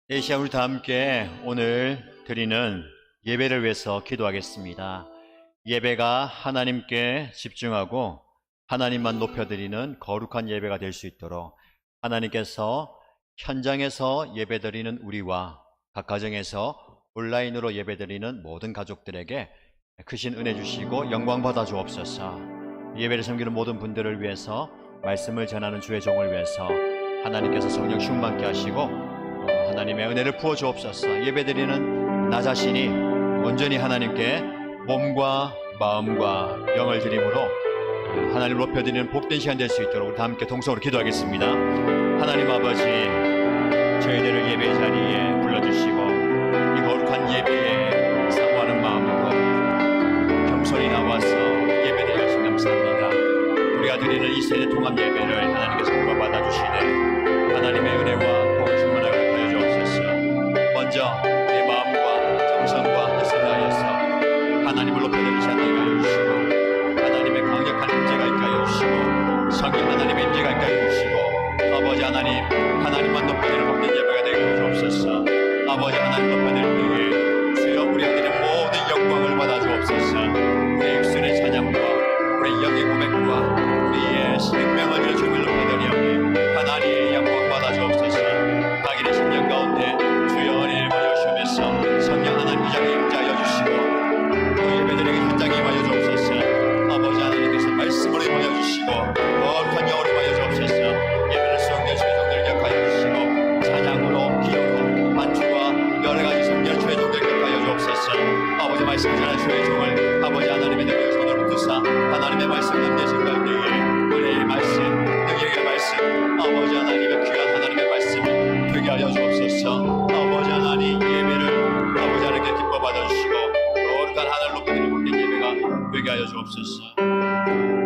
이 시간 우리 다 함께 오늘 드리는 예배를 위해서 기도하겠습니다. 예배가 하나님께 집중하고 하나님만 높여드리는 거룩한 예배가 될 수 있도록 하나님께서 현장에서 예배드리는 우리와 각 가정에서 온라인으로 예배드리는 모든 가족들에게 크신 은혜 주시고 영광 받아 주옵소서. 예배를 섬기는 모든 분들을 위해서, 말씀을 전하는 주의 종을 위해서 하나님께서 성령 충만케 하시고 하나님의 은혜를 부어 주옵소서. 예배드리는 나 자신이 온전히 하나님께 몸과 마음과 영을 드림으로 하나님을 높여드리는 복된 시간 될 수 있도록 우리 다 함께 동성으로 기도하겠습니다. 하나님 아버지, 저희들을 예배 자리에 불러주시고 이 거룩한 예배에 사모하는 마음으로 겸손히 나와서 예배드리게 하신 감사합니다. 우리가 드리는 이 세대 통합 예배를 하나님께서 기뻐 받아주시되 하나님의 은혜와 복을 충만하게 하여 주옵소서. 먼저 내 마음과 정성과 뜻을 다하여서 하나님을 높여드리는 시간 되게 하여 주시고 하나님의 강력한 임재가 있게 하여 주시고 성령 하나님의 임재가 있게 하여 주시고 아버지 하나님, 하나님만 높여드리는 복된 예배가 되게 하여 주옵소서. 아버지 하나님 높여드릴 때에 주여 우리가 드리는 모든 영광을 받아 주옵소서. 우리의 입술의 찬양과 우리의 영의 고백과 우리의 생명을 드려 주님을 높여드리오니 하나님의 영광 받아 주옵소서. 당일의 심령 가운데 주여 은혜를 받아 주시면서 성령 하나님 이 자리에 임재하여 주시고 또 예배드리는 현장에 임하여 주옵소서. 아버지 하나님께서 말씀으로 임하여 주시고 거룩한 영으로 임하여 주옵소서. 예배를 수용될 주의 종들을 격하여 주시고 찬양으로 기도로 반주와 여러가지 성령 주의 종들을 격하여 주옵소서. 아버지 말씀 전한 주의 종을 아버지 하나님의 능력을 손으로 붙드사 하나님의 말씀 남겨진 가운데에 은혜의 말씀, 능력의 말씀, 아버지 하나님의 귀한 하나님의 말씀이 되게 하여 주옵소서. 아버지 하나님 예배를 아버지 하나님께 기뻐 받아주시고 거룩한 하늘 높이는 복된 예배가 되게 하여 주옵소서.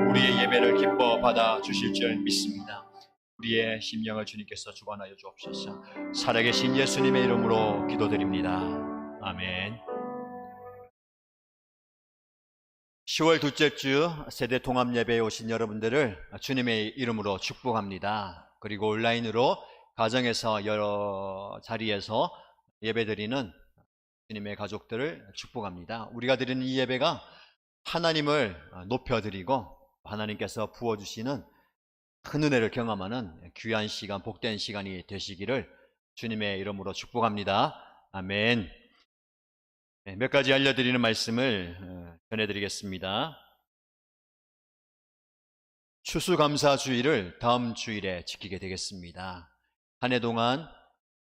우리의 예배를 기뻐 받아주실 줄 믿습니다. 우리의 심령을 주님께서 주관하여 주옵소서. 살아계신 예수님의 이름으로 기도드립니다. 아멘. 10월 둘째 주 세대 통합 예배에 오신 여러분들을 주님의 이름으로 축복합니다. 그리고 온라인으로 가정에서 여러 자리에서 예배드리는 주님의 가족들을 축복합니다. 우리가 드리는 이 예배가 하나님을 높여드리고 하나님께서 부어주시는 큰 은혜를 경험하는 귀한 시간, 복된 시간이 되시기를 주님의 이름으로 축복합니다. 아멘. 몇 가지 알려드리는 말씀을 전해드리겠습니다. 추수감사주일을 다음 주일에 지키게 되겠습니다. 한 해 동안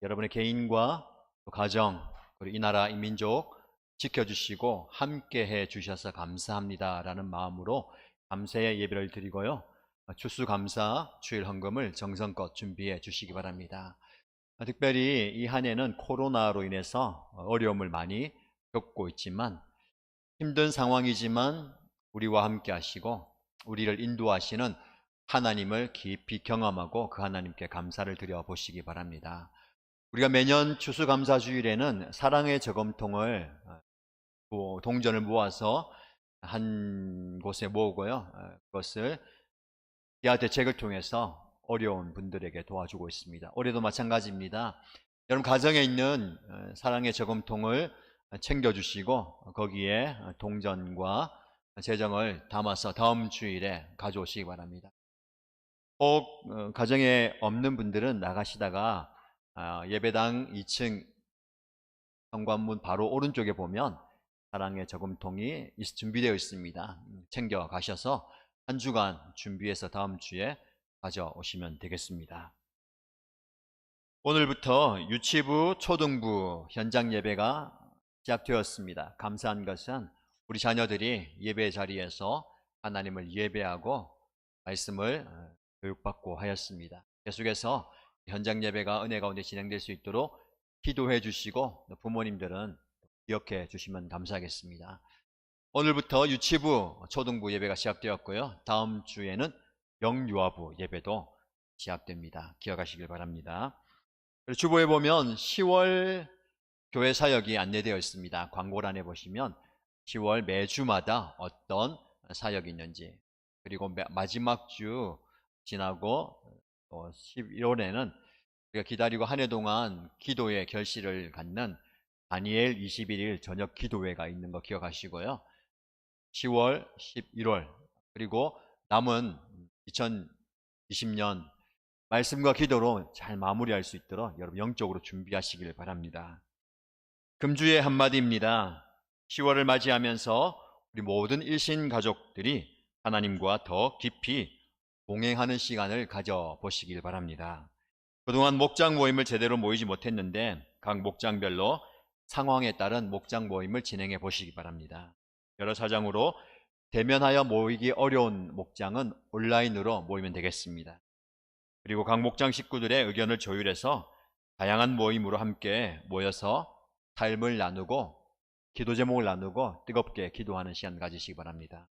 여러분의 개인과 가정, 그리고 이 나라, 이 민족 지켜주시고 함께해 주셔서 감사합니다 라는 마음으로 감사의 예배를 드리고요, 추수감사 주일 헌금을 정성껏 준비해 주시기 바랍니다. 특별히 이 한 해는 코로나로 인해서 어려움을 많이 겪고 있지만 힘든 상황이지만 우리와 함께 하시고 우리를 인도하시는 하나님을 깊이 경험하고 그 하나님께 감사를 드려 보시기 바랍니다. 우리가 매년 추수감사주일에는 사랑의 저금통을 동전을 모아서 한 곳에 모으고요, 그것을 기아 대책을 통해서 어려운 분들에게 도와주고 있습니다. 올해도 마찬가지입니다. 여러분 가정에 있는 사랑의 저금통을 챙겨주시고 거기에 동전과 재정을 담아서 다음 주일에 가져오시기 바랍니다. 꼭 가정에 없는 분들은 나가시다가 예배당 2층 현관문 바로 오른쪽에 보면 사랑의 저금통이 준비되어 있습니다. 챙겨 가셔서 한 주간 준비해서 다음 주에 가져오시면 되겠습니다. 오늘부터 유치부, 초등부 현장 예배가 시작되었습니다. 감사한 것은 우리 자녀들이 예배 자리에서 하나님을 예배하고 말씀을 교육받고 하였습니다. 계속해서 현장 예배가 은혜 가운데 진행될 수 있도록 기도해 주시고 부모님들은 기억해 주시면 감사하겠습니다. 오늘부터 유치부, 초등부 예배가 시작되었고요, 다음 주에는 영유아부 예배도 시작됩니다. 기억하시길 바랍니다. 주보에 보면 10월 교회 사역이 안내되어 있습니다. 광고란에 보시면 10월 매주마다 어떤 사역이 있는지, 그리고 마지막 주 지나고 11월에는 우리가 기다리고 한 해 동안 기도의 결실을 갖는 다니엘 21일 저녁 기도회가 있는 거 기억하시고요. 10월, 11월 그리고 남은 2020년 말씀과 기도로 잘 마무리할 수 있도록 여러분 영적으로 준비하시길 바랍니다. 금주의 한마디입니다. 10월을 맞이하면서 우리 모든 일신 가족들이 하나님과 더 깊이 동행하는 시간을 가져보시길 바랍니다. 그동안 목장 모임을 제대로 모이지 못했는데 각 목장별로 상황에 따른 목장 모임을 진행해 보시기 바랍니다. 여러 사정으로 대면하여 모이기 어려운 목장은 온라인으로 모이면 되겠습니다. 그리고 각 목장 식구들의 의견을 조율해서 다양한 모임으로 함께 모여서 삶을 나누고 기도 제목을 나누고 뜨겁게 기도하는 시간 가지시기 바랍니다.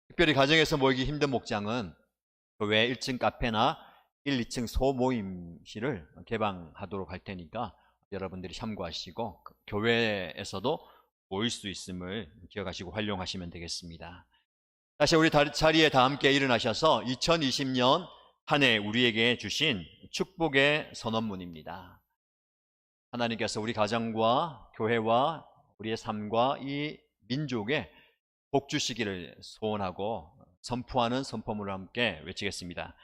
특별히 가정에서 모이기 힘든 목장은 교회 1층 카페나 1, 2층 소모임실을 개방하도록 할 테니까 여러분들이 참고하시고 교회에서도 모일 수 있음을 기억하시고 활용하시면 되겠습니다. 다시 우리 자리에 다 함께 일어나셔서 2020년 한 해 우리에게 주신 축복의 선언문입니다. 하나님께서 우리 가정과 교회와 우리의 삶과 이 민족에 복 주시기를 소원하고 선포하는 선포문을 함께 외치겠습니다.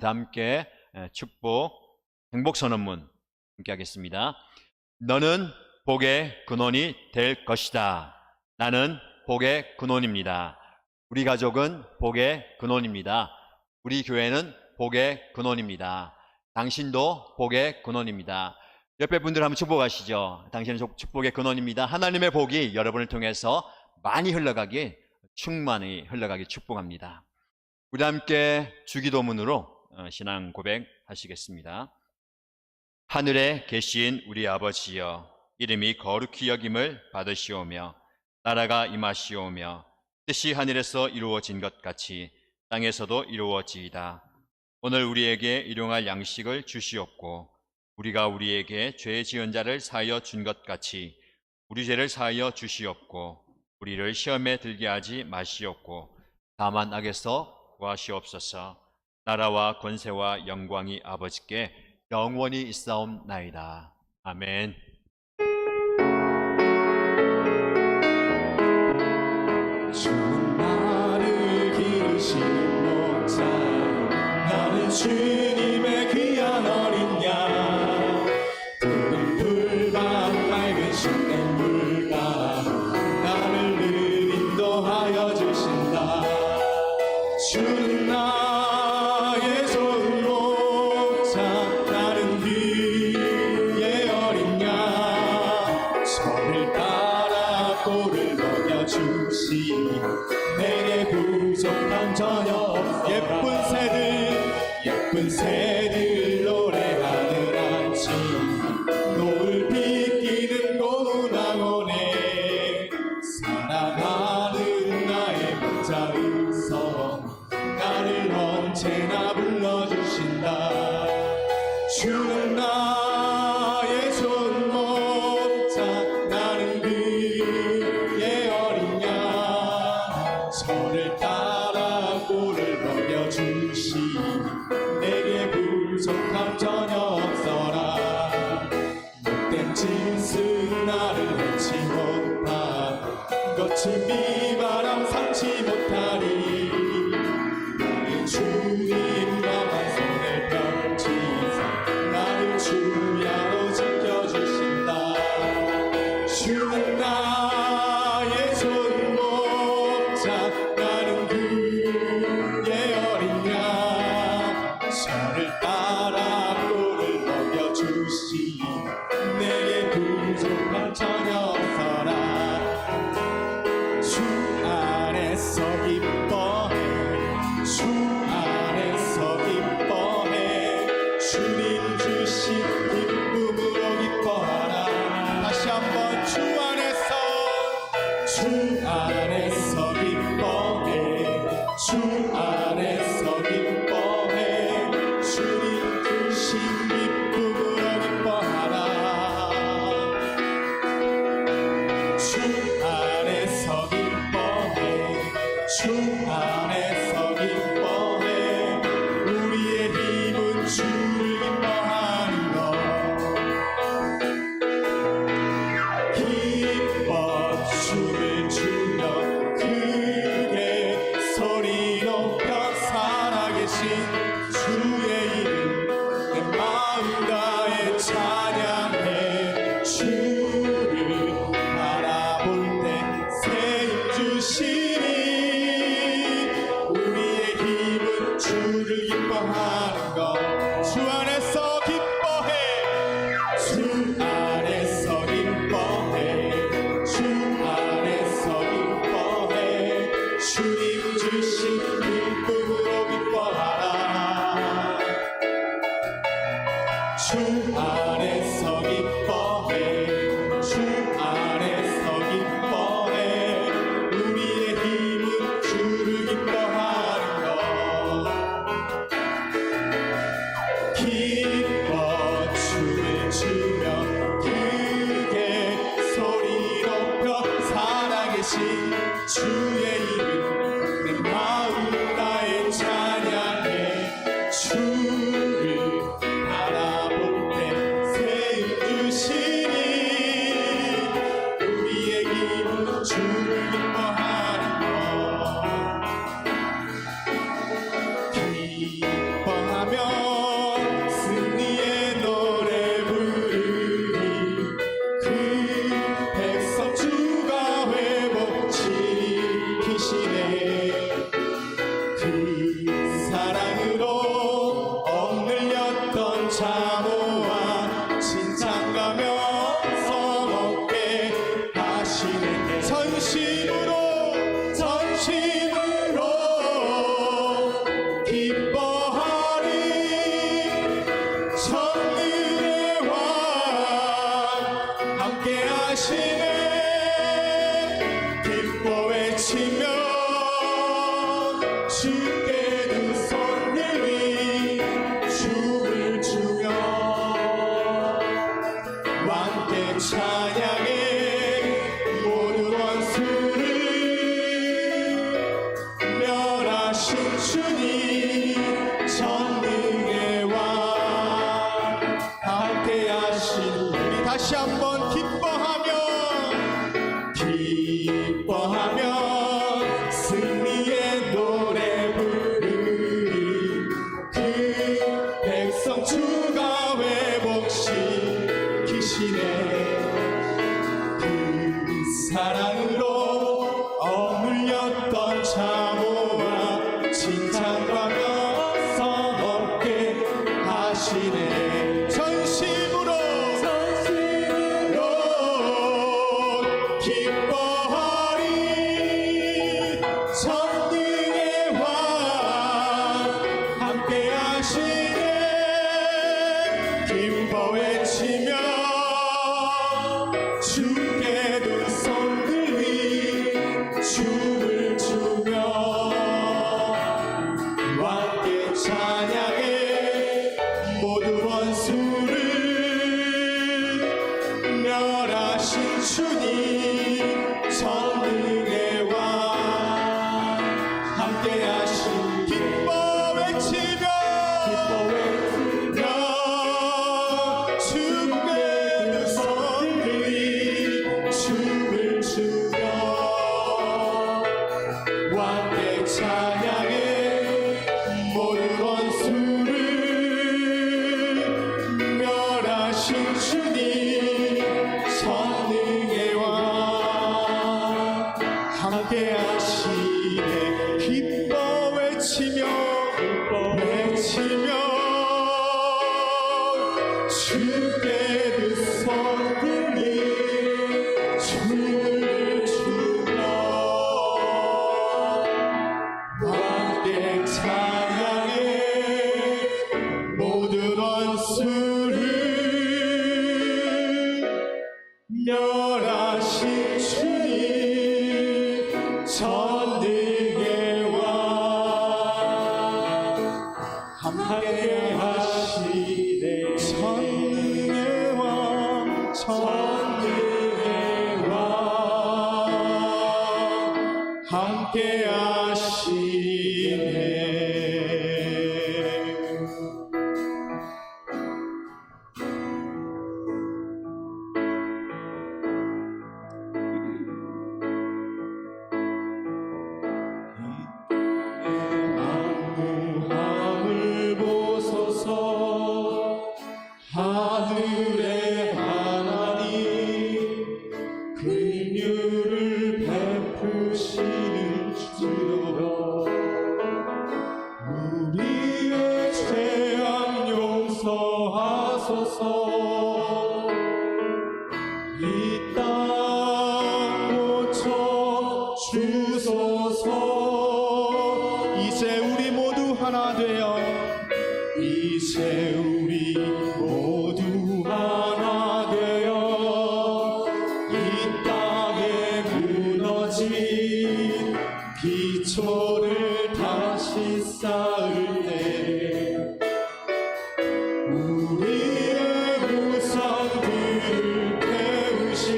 다 함께 축복 행복 선언문 함께 하겠습니다. 너는 복의 근원이 될 것이다. 나는 복의 근원입니다. 우리 가족은 복의 근원입니다. 우리 교회는 복의 근원입니다. 당신도 복의 근원입니다. 옆에 분들 한번 축복하시죠. 당신은 축복의 근원입니다. 하나님의 복이 여러분을 통해서 많이 흘러가기, 충만히 흘러가기 축복합니다. 우리 함께 주기도문으로 신앙 고백하시겠습니다. 하늘에 계신 우리 아버지여, 이름이 거룩히 여김을 받으시오며 나라가 임하시오며 뜻이 하늘에서 이루어진 것 같이 땅에서도 이루어지이다. 오늘 우리에게 일용할 양식을 주시옵고 우리가 우리에게 죄 지은 자를 사하여 준 것 같이 우리 죄를 사하여 주시옵고 우리를 시험에 들게 하지 마시옵고 다만 악에서 구하시옵소서. 나라와 권세와 영광이 아버지께 영원히 있사옵나이다. 아멘. 주는 나를 기르시는 목자, 나는 주님의 귀한 어린 양. 푸른 풀밭 맑은 싱냇물가 나를 늘 인도하여 주신다. 주는 나의 좋은 목자, 나는 그의 어린 양. 저를 따라 꼴을 먹여주시니 내게 부족함 전혀 없어. 예쁜 새들 노래하는 아침, 노을 비끼는 고운 황혼에 사랑하는 나의 목자 음성 나를 언제나 불러주신다. 주는 나의 좋은 목자, 나는 그의 어린 양. 저를 따라 꼴을 먹여주시니 내게 부족함 전혀 없어라. 못된 짓은 나를 해치 못하고 거친 비바람 삼지 못하리. 나의 주님과만 손을 펼치사 나를 주야로 지켜주신다. 주는 나의 좋은 목자, 나는 그의 어린 양. 저를 따라 꼴을 먹여주시니 내게 부족함 전혀 없어라. 주 안에서 기뻐해, 주 안에서 기뻐해, 주님 주신 기쁨으로 기뻐하라. 다시 한번 주 안에서 기뻐해, 주 안에서 기뻐해, 주님 주신 기쁨으로 기뻐하라. 주 안에서 기뻐해, 주 안에서 기뻐해, 기뻐하는 것주 안에서 기뻐해 주 안에서 기뻐해 주 안에서 기뻐해 주님 주신 기쁨으로 기뻐하라 주 안에서 기뻐해 주 안에서 기뻐해 우리의 힘은 주를 기뻐하는 것 기뻐 춤을 추며 크게 소리 높여 살아계신 주의 이름 내 마음 다해 찬양해 주를 바라볼 때 세움 주시니 우리의 힘은 주를 기뻐하는 것 기뻐하며 승리의 노래 부르니 그 백성 주가 회복시키시네 그 사랑으로 억눌렸던 자모와 진창가며 서먹게 하시네 전심으로 기뻐하리 천일의 왕 함께 하시네 기뻐 외치며 주께 두 손 들이 춤을 추며 왕께 찬양해 모든 원수를 멸하신 주님 전능의 왕 함께 하신 우리 다시 한번 기뻐하며 승리의 노래 부르니 그 백성 주가 회복시키시네 그 사랑으로 억눌렸던 자모와 진창과며 서먹게 하시네 전심으로 기뻐하리 전능의 왕 함께 하시네 기뻐 외치며 주께 두 손 들이 춤을 추며 왕께 찬양해 모든 원수를 멸하신 주님 전능의 왕 함께 하신 기뻐 외치며 주께 두 손 들이 춤을 추며 왕께 찬양해 모든 원수를 멸하신 주님 전능의 왕 함께 하시네 기뻐 외치며 이제 우리 모두 하나 되어 이제 우리 모두 하나 되어 이 땅에 무너진 기초를 다시 쌓을 때 우리의 우상들을 태우신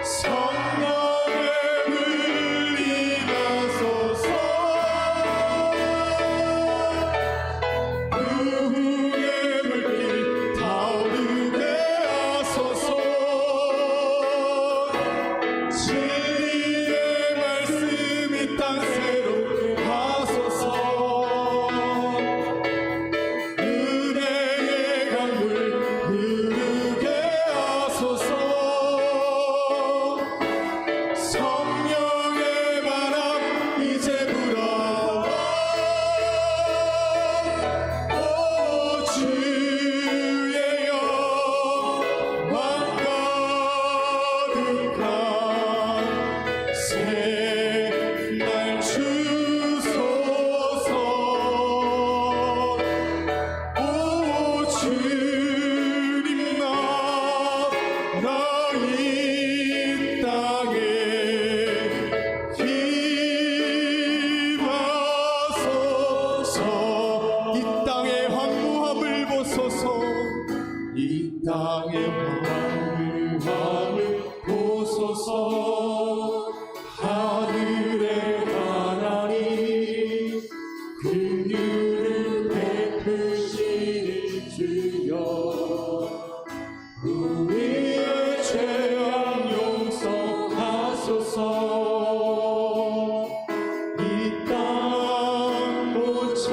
성령의 흘리나소서 부흥의 물길 타오르게 하소서 진리의 말씀이 땅 새롭게 하소서 은혜의 강물 흐르게 하소서 성령의 바람 이제 불어와 오 주의 영광 가득한 새날 주소서 오 주님 나이 땅에 임하소서 이 땅의 황무함을 보소서 이 땅의 황무함을 보소서 하늘의 하나님 긍휼을 베푸시는 주여 우리의 죄악 용서하소서 이 땅 고쳐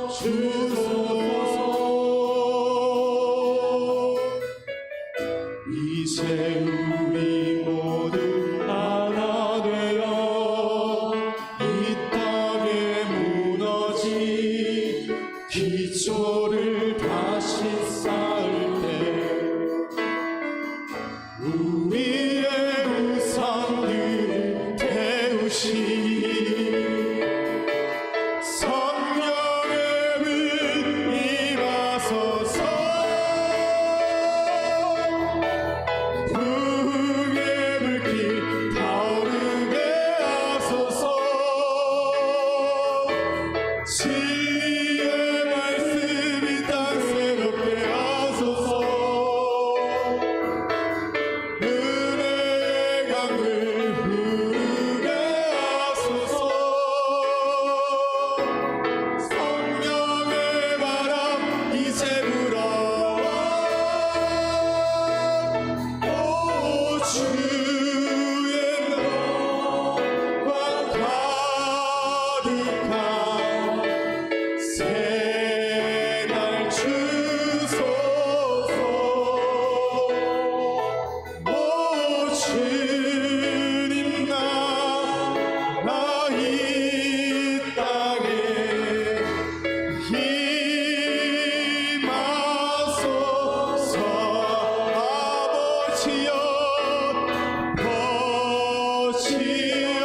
주소서 이제 우리 모두 하나 되어 이 땅에 무너진 기초를 다시 쌓을 때 우리의 우상들을 태우신 성령의 은 임하소서 부흥의 물길 타오르게 하소서 진리의 말씀이 땅 새롭게 하소서 은혜의 강물 흐르게 하소서 성령의 바람 이제 불어와 오 주의 영광 가득한 새날 주소서 오 주님 나이 땅에 임하소서 아버지여 버지여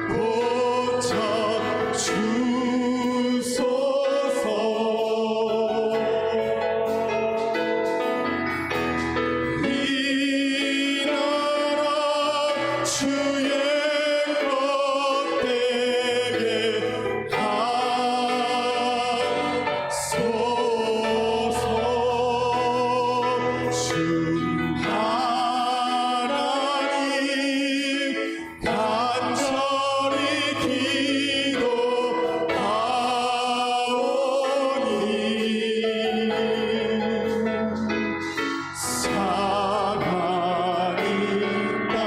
고쳐 주소서 이 나라 주의 것되게 하소서 주 하나님 간절히 기도하오니 사랑이 땅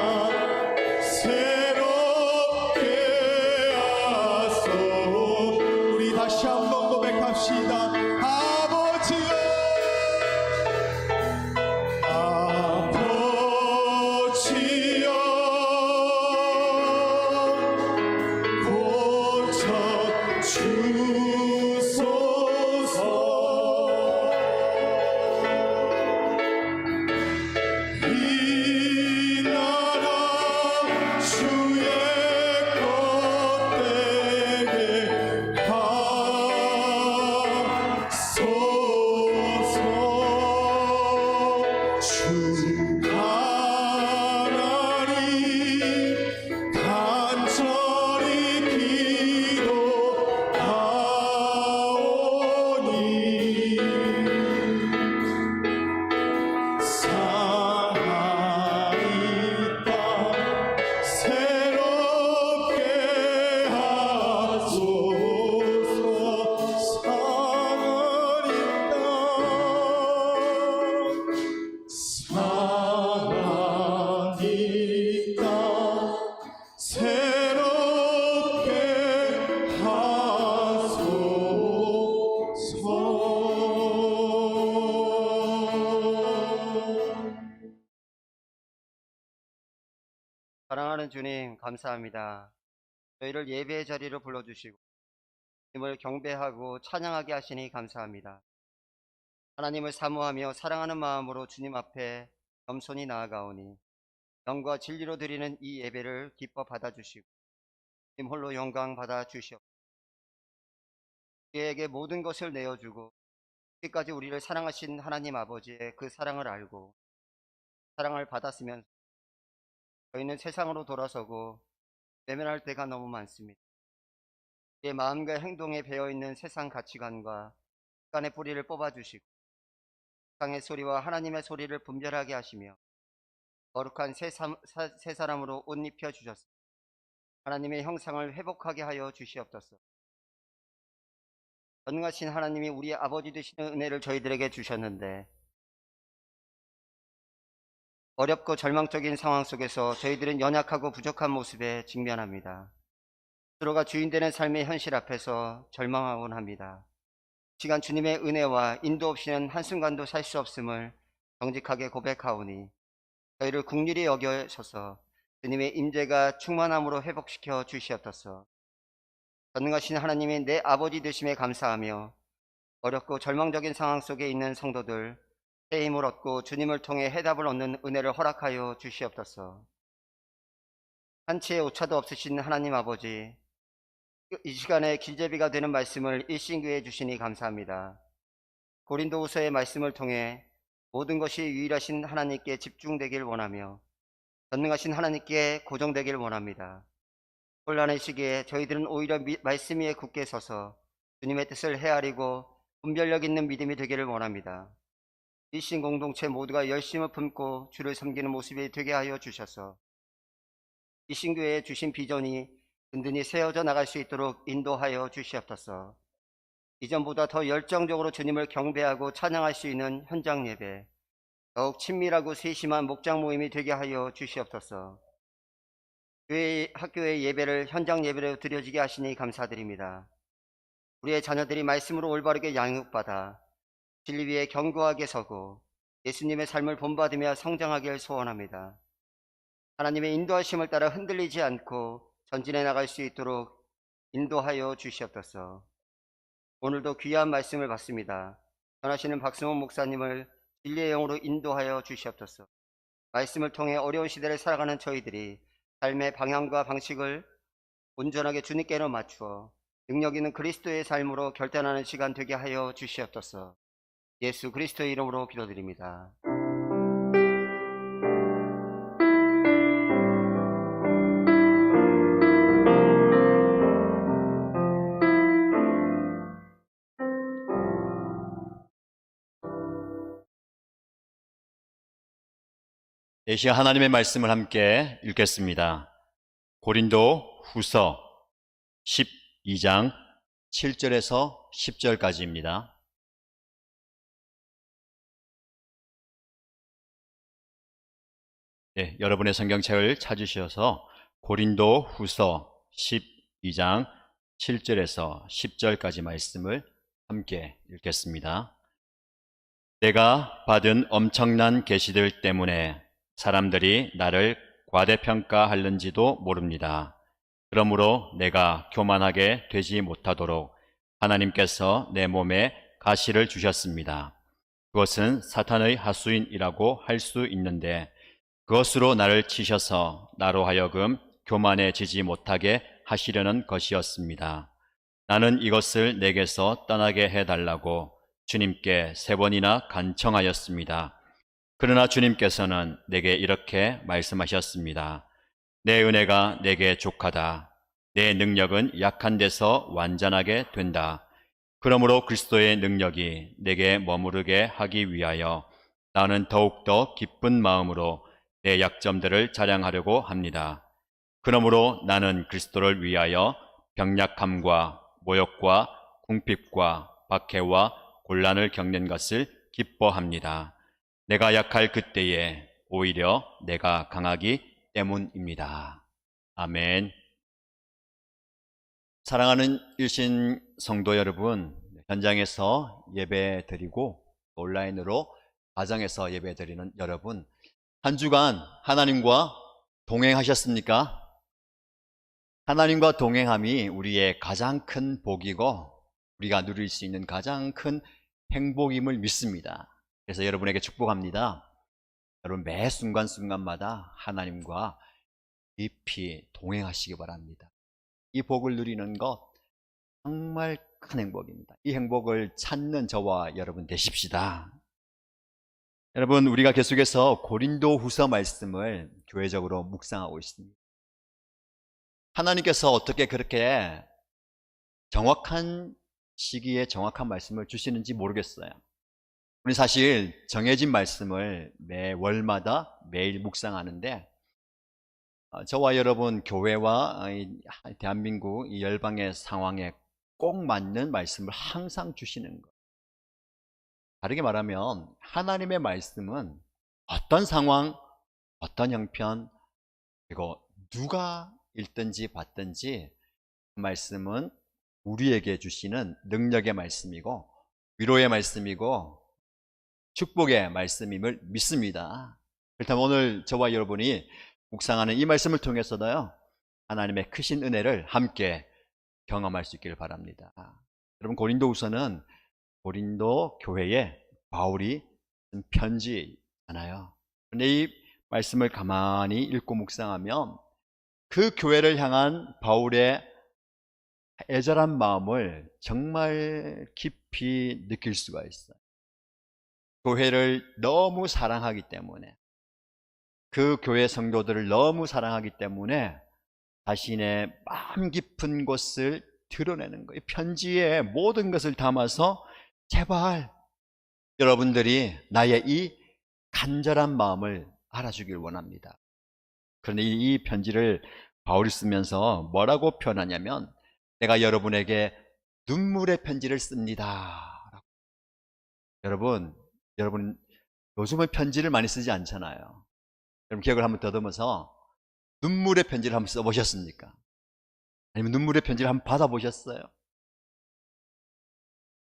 사랑하는 주님, 감사합니다. 저희를 예배의 자리로 불러주시고 주님을 경배하고 찬양하게 하시니 감사합니다. 하나님을 사모하며 사랑하는 마음으로 주님 앞에 겸손히 나아가오니 영과 진리로 드리는 이 예배를 기뻐 받아주시고 주님 홀로 영광 받아주시옵소서. 우리에게 모든 것을 내어주고 끝까지 우리를 사랑하신 하나님 아버지의 그 사랑을 알고 사랑을 받았으면 저희는 세상으로 돌아서고 외면할 때가 너무 많습니다. 우리의 마음과 행동에 배어있는 세상 가치관과 습관의 뿌리를 뽑아주시고 세상의 소리와 하나님의 소리를 분별하게 하시며 거룩한 새 사람으로 옷 입혀주셨습니다. 하나님의 형상을 회복하게 하여 주시옵소서. 전능하신 하나님이 우리의 아버지 되시는 은혜를 저희들에게 주셨는데 어렵고 절망적인 상황 속에서 저희들은 연약하고 부족한 모습에 직면합니다. 스스로가 주인되는 삶의 현실 앞에서 절망하곤 합니다. 시간 주님의 은혜와 인도 없이는 한순간도 살 수 없음을 정직하게 고백하오니 저희를 긍휼히 여겨셔서 주님의 임재가 충만함으로 회복시켜 주시옵소서. 전능하신 하나님이 내 아버지 되심에 감사하며 어렵고 절망적인 상황 속에 있는 성도들 새 힘을 얻고 주님을 통해 해답을 얻는 은혜를 허락하여 주시옵소서. 한치의 오차도 없으신 하나님 아버지, 이 시간에 길제비가 되는 말씀을 일신교해 주시니 감사합니다. 고린도후서의 말씀을 통해 모든 것이 유일하신 하나님께 집중되길 원하며 전능하신 하나님께 고정되길 원합니다. 혼란의 시기에 저희들은 오히려 말씀 위에 굳게 서서 주님의 뜻을 헤아리고 분별력 있는 믿음이 되기를 원합니다. 일신 공동체 모두가 열심을 품고 주를 섬기는 모습이 되게 하여 주셔서 일신교회에 주신 비전이 든든히 세워져 나갈 수 있도록 인도하여 주시옵소서. 이전보다 더 열정적으로 주님을 경배하고 찬양할 수 있는 현장 예배, 더욱 친밀하고 세심한 목장 모임이 되게 하여 주시옵소서. 학교의 예배를 현장 예배로 드려지게 하시니 감사드립니다. 우리의 자녀들이 말씀으로 올바르게 양육받아 진리 위에 견고하게 서고 예수님의 삶을 본받으며 성장하길 소원합니다. 하나님의 인도하심을 따라 흔들리지 않고 전진해 나갈 수 있도록 인도하여 주시옵소서. 오늘도 귀한 말씀을 받습니다. 전하시는 박승원 목사님을 진리의 영으로 인도하여 주시옵소서. 말씀을 통해 어려운 시대를 살아가는 저희들이 삶의 방향과 방식을 온전하게 주님께로 맞추어 능력 있는 그리스도의 삶으로 결단하는 시간 되게 하여 주시옵소서. 예수 그리스도의 이름으로 기도드립니다. 이 시간 하나님의 말씀을 함께 읽겠습니다. 고린도 후서 12장 7절에서 10절까지입니다. 네, 여러분의 성경책을 찾으셔서 고린도 후서 12장 7절에서 10절까지 말씀을 함께 읽겠습니다. 내가 받은 엄청난 계시들 때문에 사람들이 나를 과대평가하는지도 모릅니다. 그러므로 내가 교만하게 되지 못하도록 하나님께서 내 몸에 가시를 주셨습니다. 그것은 사탄의 하수인이라고 할 수 있는데 그것으로 나를 치셔서 나로 하여금 교만해지지 못하게 하시려는 것이었습니다. 나는 이것을 내게서 떠나게 해달라고 주님께 3번이나 간청하였습니다. 그러나 주님께서는 내게 이렇게 말씀하셨습니다. 내 은혜가 내게 족하다. 내 능력은 약한 데서 완전하게 된다. 그러므로 그리스도의 능력이 내게 머무르게 하기 위하여 나는 더욱더 기쁜 마음으로 내 약점들을 자랑하려고 합니다. 그러므로 나는 그리스도를 위하여 병약함과 모욕과 궁핍과 박해와 곤란을 겪는 것을 기뻐합니다. 내가 약할 그때에 오히려 내가 강하기 때문입니다. 아멘. 사랑하는 일신 성도 여러분, 현장에서 예배 드리고 온라인으로 가정에서 예배 드리는 여러분, 한 주간 하나님과 동행하셨습니까? 하나님과 동행함이 우리의 가장 큰 복이고 우리가 누릴 수 있는 가장 큰 행복임을 믿습니다. 그래서 여러분에게 축복합니다. 여러분 매 순간순간마다 하나님과 깊이 동행하시기 바랍니다. 이 복을 누리는 것 정말 큰 행복입니다. 이 행복을 찾는 저와 여러분 되십시다. 여러분, 우리가 계속해서 고린도후서 말씀을 교회적으로 묵상하고 있습니다. 하나님께서 어떻게 그렇게 정확한 시기에 정확한 말씀을 주시는지 모르겠어요. 우리 사실 정해진 말씀을 매 월마다 매일 묵상하는데 저와 여러분 교회와 대한민국 이 열방의 상황에 꼭 맞는 말씀을 항상 주시는 것. 다르게 말하면 하나님의 말씀은 어떤 상황, 어떤 형편, 그리고 누가 읽든지 받든지 그 말씀은 우리에게 주시는 능력의 말씀이고 위로의 말씀이고 축복의 말씀임을 믿습니다. 그렇다면 오늘 저와 여러분이 묵상하는 이 말씀을 통해서도요, 하나님의 크신 은혜를 함께 경험할 수 있기를 바랍니다. 여러분, 고린도후서는 고린도 교회에 바울이 쓴 편지잖아요. 그런데 이 말씀을 가만히 읽고 묵상하면 그 교회를 향한 바울의 애절한 마음을 정말 깊이 느낄 수가 있어요. 교회를 너무 사랑하기 때문에, 그 교회 성도들을 너무 사랑하기 때문에 자신의 마음 깊은 곳을 드러내는 거예요. 편지에 모든 것을 담아서 제발 여러분들이 나의 이 간절한 마음을 알아주길 원합니다. 그런데 이 편지를 바울이 쓰면서 뭐라고 표현하냐면 내가 여러분에게 눈물의 편지를 씁니다. 여러분 요즘은 편지를 많이 쓰지 않잖아요. 여러분 기억을 한번 더듬어서 눈물의 편지를 한번 써보셨습니까? 아니면 눈물의 편지를 한번 받아보셨어요?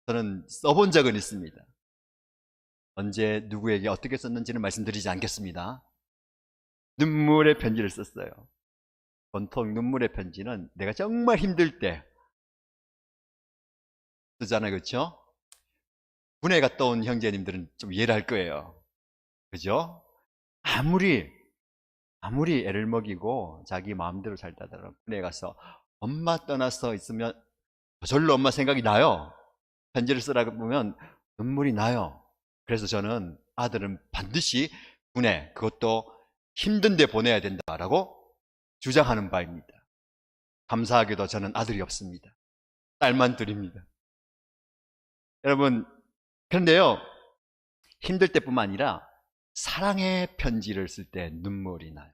저는 써본 적은 있습니다. 언제 누구에게 어떻게 썼는지는 말씀드리지 않겠습니다. 눈물의 편지를 썼어요. 보통 눈물의 편지는 내가 정말 힘들 때 쓰잖아요. 그렇죠? 군에 갔다 온 형제님들은 좀 이해를 할 거예요. 그죠? 아무리 애를 먹이고 자기 마음대로 살다더라도 군에 가서 엄마 떠나서 있으면 저절로 엄마 생각이 나요. 편지를 쓰라고 보면 눈물이 나요. 그래서 저는 아들은 반드시 군에, 그것도 힘든데 보내야 된다라고 주장하는 바입니다. 감사하게도 저는 아들이 없습니다. 딸만 둘입니다. 여러분, 그런데요, 힘들 때뿐만 아니라 사랑의 편지를 쓸 때 눈물이 나요.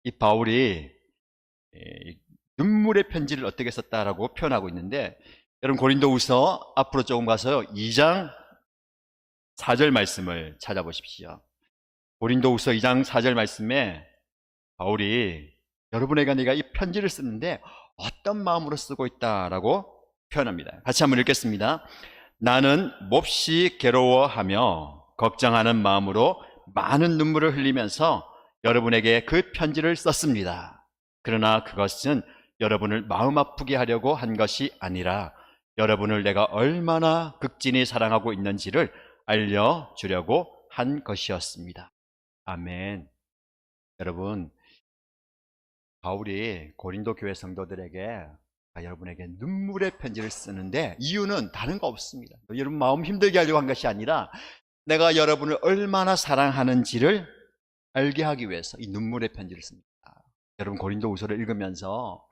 이 바울이 눈물의 편지를 어떻게 썼다라고 표현하고 있는데, 여러분 고린도후서 앞으로 조금 가서요 2장 4절 말씀을 찾아보십시오. 고린도후서 2장 4절 말씀에 바울이 여러분에게 내가 이 편지를 쓰는데 어떤 마음으로 쓰고 있다라고 표현합니다. 같이 한번 읽겠습니다. 나는 몹시 괴로워하며 걱정하는 마음으로 많은 눈물을 흘리면서 여러분에게 그 편지를 썼습니다. 그러나 그것은 여러분을 마음 아프게 하려고 한 것이 아니라 여러분을 내가 얼마나 극진히 사랑하고 있는지를 알려주려고 한 것이었습니다. 아멘. 여러분, 바울이 고린도 교회 성도들에게 여러분에게 눈물의 편지를 쓰는데 이유는 다른 거 없습니다. 여러분 마음 힘들게 하려고 한 것이 아니라 내가 여러분을 얼마나 사랑하는지를 알게 하기 위해서 이 눈물의 편지를 씁니다. 여러분 고린도후서를 읽으면서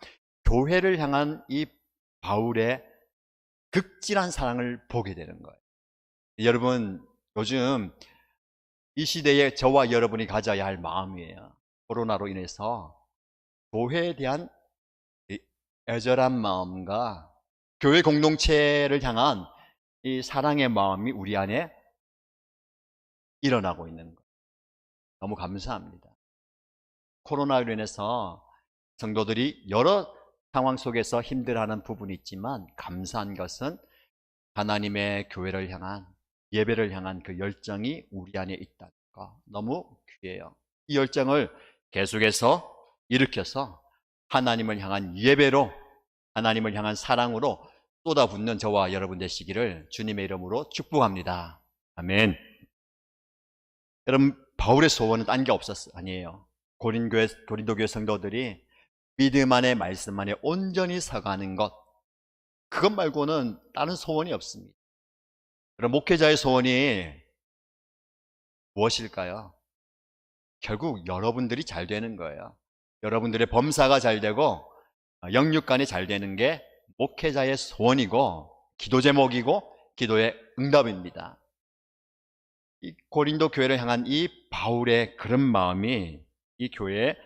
교회를 향한 이 바울의 극진한 사랑을 보게 되는 거예요. 여러분 요즘 이 시대에 저와 여러분이 가져야 할 마음이에요. 코로나로 인해서 교회에 대한 애절한 마음과 교회 공동체를 향한 이 사랑의 마음이 우리 안에 일어나고 있는 것, 너무 감사합니다. 코로나로 인해서 성도들이 여러 상황 속에서 힘들어하는 부분이 있지만 감사한 것은 하나님의 교회를 향한, 예배를 향한 그 열정이 우리 안에 있다는 거 너무 귀해요. 이 열정을 계속해서 일으켜서 하나님을 향한 예배로, 하나님을 향한 사랑으로 쏟아붓는 저와 여러분 되시기를 주님의 이름으로 축복합니다. 아멘. 여러분, 바울의 소원은 딴 게 아니에요. 고린도 교회 성도들이 믿음 안에 말씀 안에 온전히 서가는 것, 그것 말고는 다른 소원이 없습니다. 그럼 목회자의 소원이 무엇일까요? 결국 여러분들이 잘 되는 거예요. 여러분들의 범사가 잘 되고 영육간이 잘 되는 게 목회자의 소원이고 기도 제목이고 기도의 응답입니다. 이 고린도 교회를 향한 이 바울의 그런 마음이 이 교회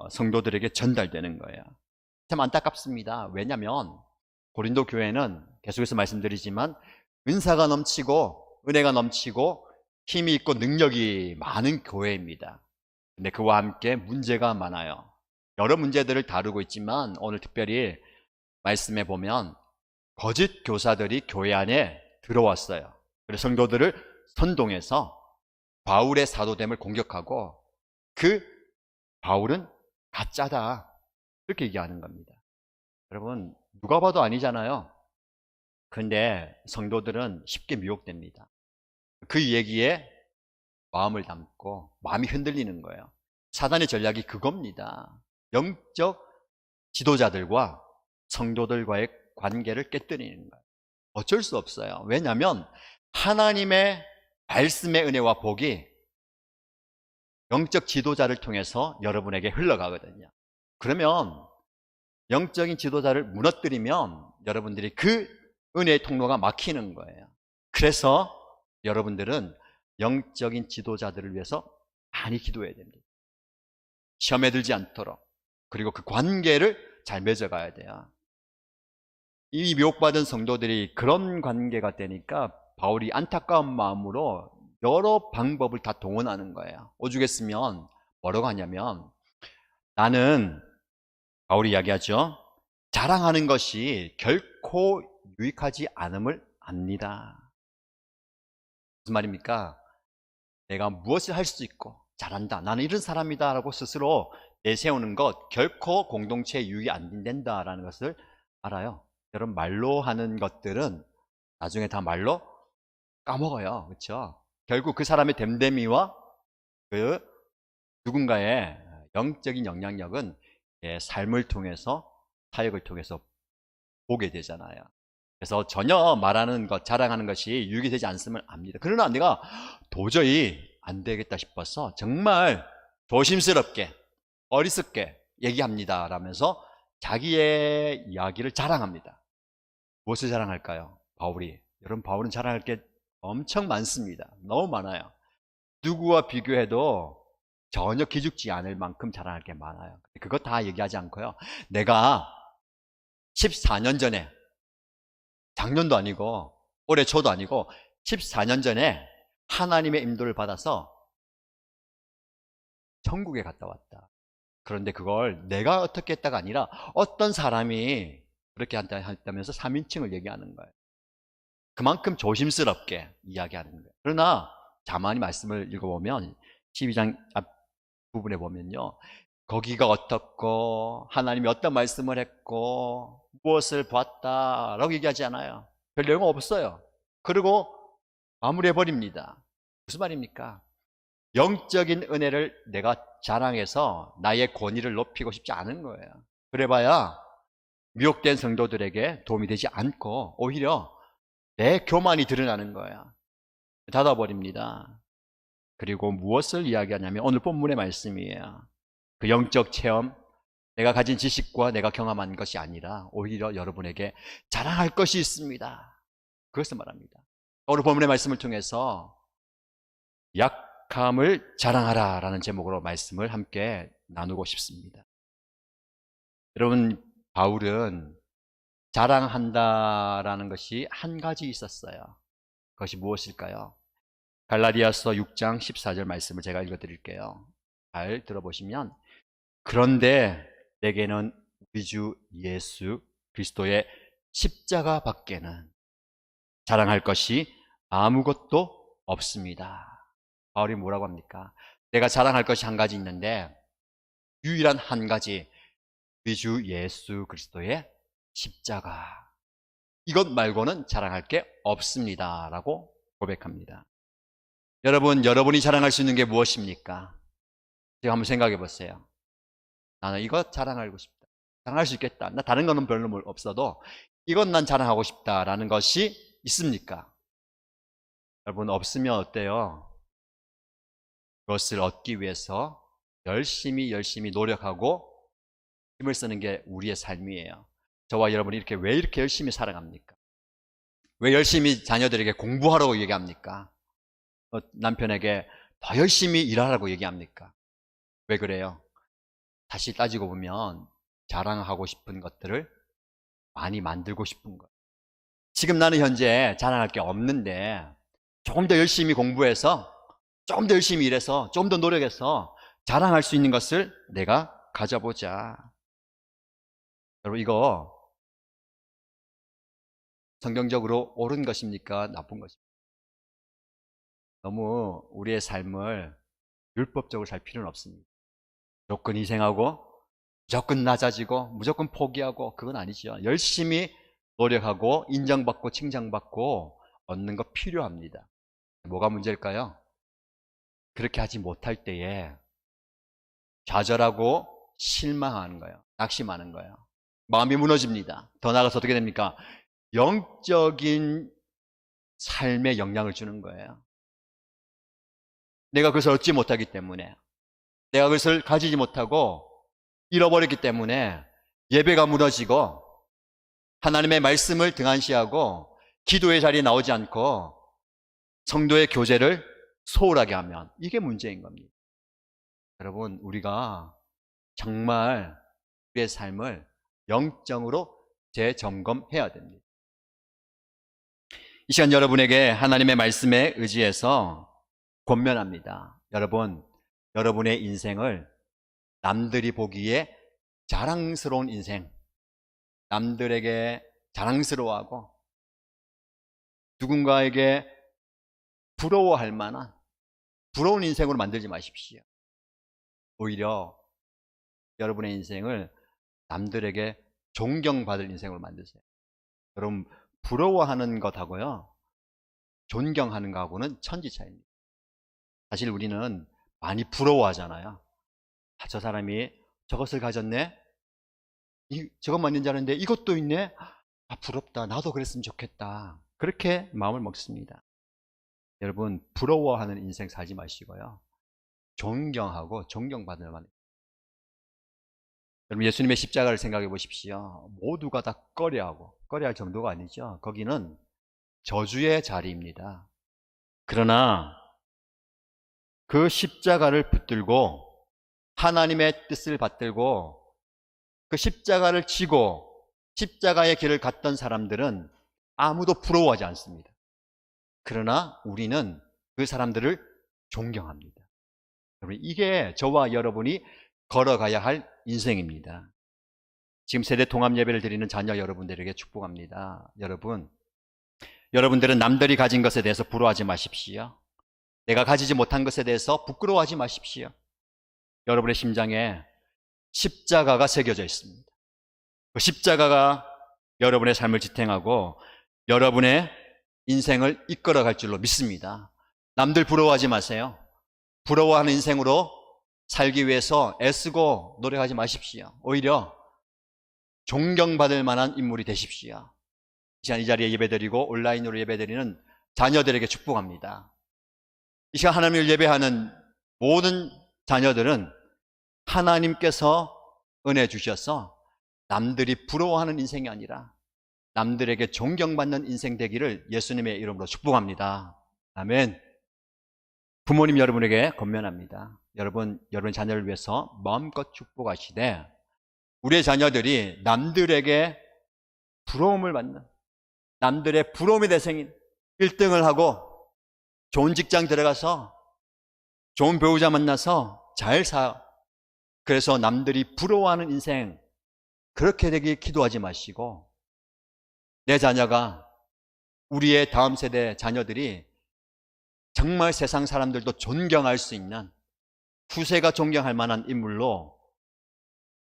성도들에게 전달되는 거예요. 참 안타깝습니다. 왜냐하면 고린도 교회는 계속해서 말씀드리지만 은사가 넘치고 은혜가 넘치고 힘이 있고 능력이 많은 교회입니다. 근데 그와 함께 문제가 많아요. 여러 문제들을 다루고 있지만 오늘 특별히 말씀해 보면 거짓 교사들이 교회 안에 들어왔어요. 그래서 성도들을 선동해서 바울의 사도됨을 공격하고 그 바울은 가짜다, 그렇게 얘기하는 겁니다. 여러분, 누가 봐도 아니잖아요. 근데 성도들은 쉽게 미혹됩니다. 그 얘기에 마음을 담고 마음이 흔들리는 거예요. 사단의 전략이 그겁니다. 영적 지도자들과 성도들과의 관계를 깨뜨리는 거예요. 어쩔 수 없어요. 왜냐하면 하나님의 말씀의 은혜와 복이 영적 지도자를 통해서 여러분에게 흘러가거든요. 그러면 영적인 지도자를 무너뜨리면 여러분들이 그 은혜의 통로가 막히는 거예요. 그래서 여러분들은 영적인 지도자들을 위해서 많이 기도해야 됩니다. 시험에 들지 않도록. 그리고 그 관계를 잘 맺어가야 돼요. 이 미혹받은 성도들이 그런 관계가 되니까 바울이 안타까운 마음으로 여러 방법을 다 동원하는 거예요. 오죽했으면 뭐라고 하냐면, 나는, 바울이 이야기하죠, 자랑하는 것이 결코 유익하지 않음을 압니다. 무슨 말입니까? 내가 무엇을 할 수 있고 잘한다, 나는 이런 사람이다 라고 스스로 내세우는 것 결코 공동체에 유익이 안 된다라는 것을 알아요. 여러분, 말로 하는 것들은 나중에 다 말로 까먹어요. 그렇죠? 결국 그 사람의 됨됨이와 그 누군가의 영적인 영향력은 삶을 통해서, 사역을 통해서 보게 되잖아요. 그래서 전혀 말하는 것, 자랑하는 것이 유익이 되지 않음을 압니다. 그러나 내가 도저히 안 되겠다 싶어서 정말 조심스럽게 어리석게 얘기합니다 라면서 자기의 이야기를 자랑합니다. 무엇을 자랑할까요? 바울이. 여러분, 바울은 자랑할 게 엄청 많습니다. 너무 많아요. 누구와 비교해도 전혀 기죽지 않을 만큼 자랑할 게 많아요. 그거 다 얘기하지 않고요, 내가 14년 전에, 작년도 아니고 올해 초도 아니고 14년 전에 하나님의 인도를 받아서 천국에 갔다 왔다. 그런데 그걸 내가 어떻게 했다가 아니라 어떤 사람이 그렇게 한다면서 3인칭을 얘기하는 거예요. 그만큼 조심스럽게 이야기하는 거예요. 그러나 자만히 말씀을 읽어보면 12장 앞부분에 보면요, 거기가 어떻고 하나님이 어떤 말씀을 했고 무엇을 봤다라고 얘기하지 않아요. 별 내용 없어요. 그리고 마무리해버립니다. 무슨 말입니까? 영적인 은혜를 내가 자랑해서 나의 권위를 높이고 싶지 않은 거예요. 그래봐야 미혹된 성도들에게 도움이 되지 않고 오히려 내 교만이 드러나는 거야. 닫아버립니다. 그리고 무엇을 이야기하냐면 오늘 본문의 말씀이에요. 그 영적 체험, 내가 가진 지식과 내가 경험한 것이 아니라 오히려 여러분에게 자랑할 것이 있습니다. 그것을 말합니다. 오늘 본문의 말씀을 통해서 약함을 자랑하라 라는 제목으로 말씀을 함께 나누고 싶습니다. 여러분, 바울은 자랑한다라는 것이 한 가지 있었어요. 그것이 무엇일까요? 갈라디아서 6장 14절 말씀을 제가 읽어드릴게요. 잘 들어보시면, 그런데 내게는 우리 주 예수 그리스도의 십자가 밖에는 자랑할 것이 아무것도 없습니다. 바울이 뭐라고 합니까? 내가 자랑할 것이 한 가지 있는데 유일한 한 가지, 우리 주 예수 그리스도의 십자가. 이것 말고는 자랑할 게 없습니다 라고 고백합니다. 여러분, 여러분이 자랑할 수 있는 게 무엇입니까? 제가 한번 생각해 보세요. 나는 이거 자랑하고 싶다. 자랑할 수 있겠다. 나 다른 거는 별로 없어도 이건 난 자랑하고 싶다라는 것이 있습니까? 여러분, 없으면 어때요? 그것을 얻기 위해서 열심히 노력하고 힘을 쓰는 게 우리의 삶이에요. 저와 여러분이 왜 이렇게 열심히 살아갑니까? 왜 열심히 자녀들에게 공부하라고 얘기합니까? 남편에게 더 열심히 일하라고 얘기합니까? 왜 그래요? 다시 따지고 보면 자랑하고 싶은 것들을 많이 만들고 싶은 거예요. 지금 나는 현재 자랑할 게 없는데 조금 더 열심히 공부해서, 조금 더 열심히 일해서, 좀 더 노력해서 자랑할 수 있는 것을 내가 가져보자. 여러분, 이거 성경적으로 옳은 것입니까? 나쁜 것입니까? 너무 우리의 삶을 율법적으로 살 필요는 없습니다. 무조건 희생하고, 무조건 낮아지고, 무조건 포기하고, 그건 아니죠. 열심히 노력하고 인정받고 칭찬받고 얻는 거 필요합니다. 뭐가 문제일까요? 그렇게 하지 못할 때에 좌절하고 실망하는 거예요. 낙심하는 거예요. 마음이 무너집니다. 더 나아가서 어떻게 됩니까? 영적인 삶에 영향을 주는 거예요. 내가 그것을 얻지 못하기 때문에, 내가 그것을 가지지 못하고 잃어버렸기 때문에 예배가 무너지고 하나님의 말씀을 등한시하고 기도의 자리에 나오지 않고 성도의 교제를 소홀하게 하면 이게 문제인 겁니다. 여러분, 우리가 정말 우리의 삶을 영적으로 재점검해야 됩니다. 이 시간 여러분에게 하나님의 말씀에 의지해서 권면합니다. 여러분, 여러분의 인생을 남들이 보기에 자랑스러운 인생, 남들에게 자랑스러워하고 누군가에게 부러워할 만한 부러운 인생으로 만들지 마십시오. 오히려 여러분의 인생을 남들에게 존경받을 인생으로 만드세요. 여러분, 부러워하는 것하고요, 존경하는 것하고는 천지 차이입니다. 사실 우리는 많이 부러워하잖아요. 저 사람이 저것을 가졌네? 저것만 있는 줄 알았는데 이것도 있네? 부럽다. 나도 그랬으면 좋겠다. 그렇게 마음을 먹습니다. 여러분, 부러워하는 인생 살지 마시고요, 존경하고 존경받을 만한. 여러분, 예수님의 십자가를 생각해 보십시오. 모두가 다 꺼려할 정도가 아니죠. 거기는 저주의 자리입니다. 그러나 그 십자가를 붙들고 하나님의 뜻을 받들고 그 십자가를 지고 십자가의 길을 갔던 사람들은 아무도 부러워하지 않습니다. 그러나 우리는 그 사람들을 존경합니다. 여러분, 이게 저와 여러분이 걸어가야 할 인생입니다. 지금 세대 통합 예배를 드리는 자녀 여러분들에게 축복합니다. 여러분들은 남들이 가진 것에 대해서 부러워하지 마십시오. 내가 가지지 못한 것에 대해서 부끄러워하지 마십시오. 여러분의 심장에 십자가가 새겨져 있습니다. 그 십자가가 여러분의 삶을 지탱하고 여러분의 인생을 이끌어갈 줄로 믿습니다. 남들 부러워하지 마세요. 부러워하는 인생으로 살기 위해서 애쓰고 노력하지 마십시오. 오히려 존경받을 만한 인물이 되십시오. 이 시간 이 자리에 예배드리고 온라인으로 예배드리는 자녀들에게 축복합니다. 이 시간 하나님을 예배하는 모든 자녀들은 하나님께서 은혜 주셔서 남들이 부러워하는 인생이 아니라 남들에게 존경받는 인생 되기를 예수님의 이름으로 축복합니다. 아멘. 부모님 여러분에게 권면합니다. 여러분 자녀를 위해서 마음껏 축복하시되 우리의 자녀들이 남들에게 부러움을 받는, 남들의 부러움의 대상인 1등을 하고 좋은 직장 들어가서 좋은 배우자 만나서 잘 그래서 남들이 부러워하는 인생, 그렇게 되길 기도하지 마시고 내 자녀가, 우리의 다음 세대 자녀들이 정말 세상 사람들도 존경할 수 있는, 후세가 존경할 만한 인물로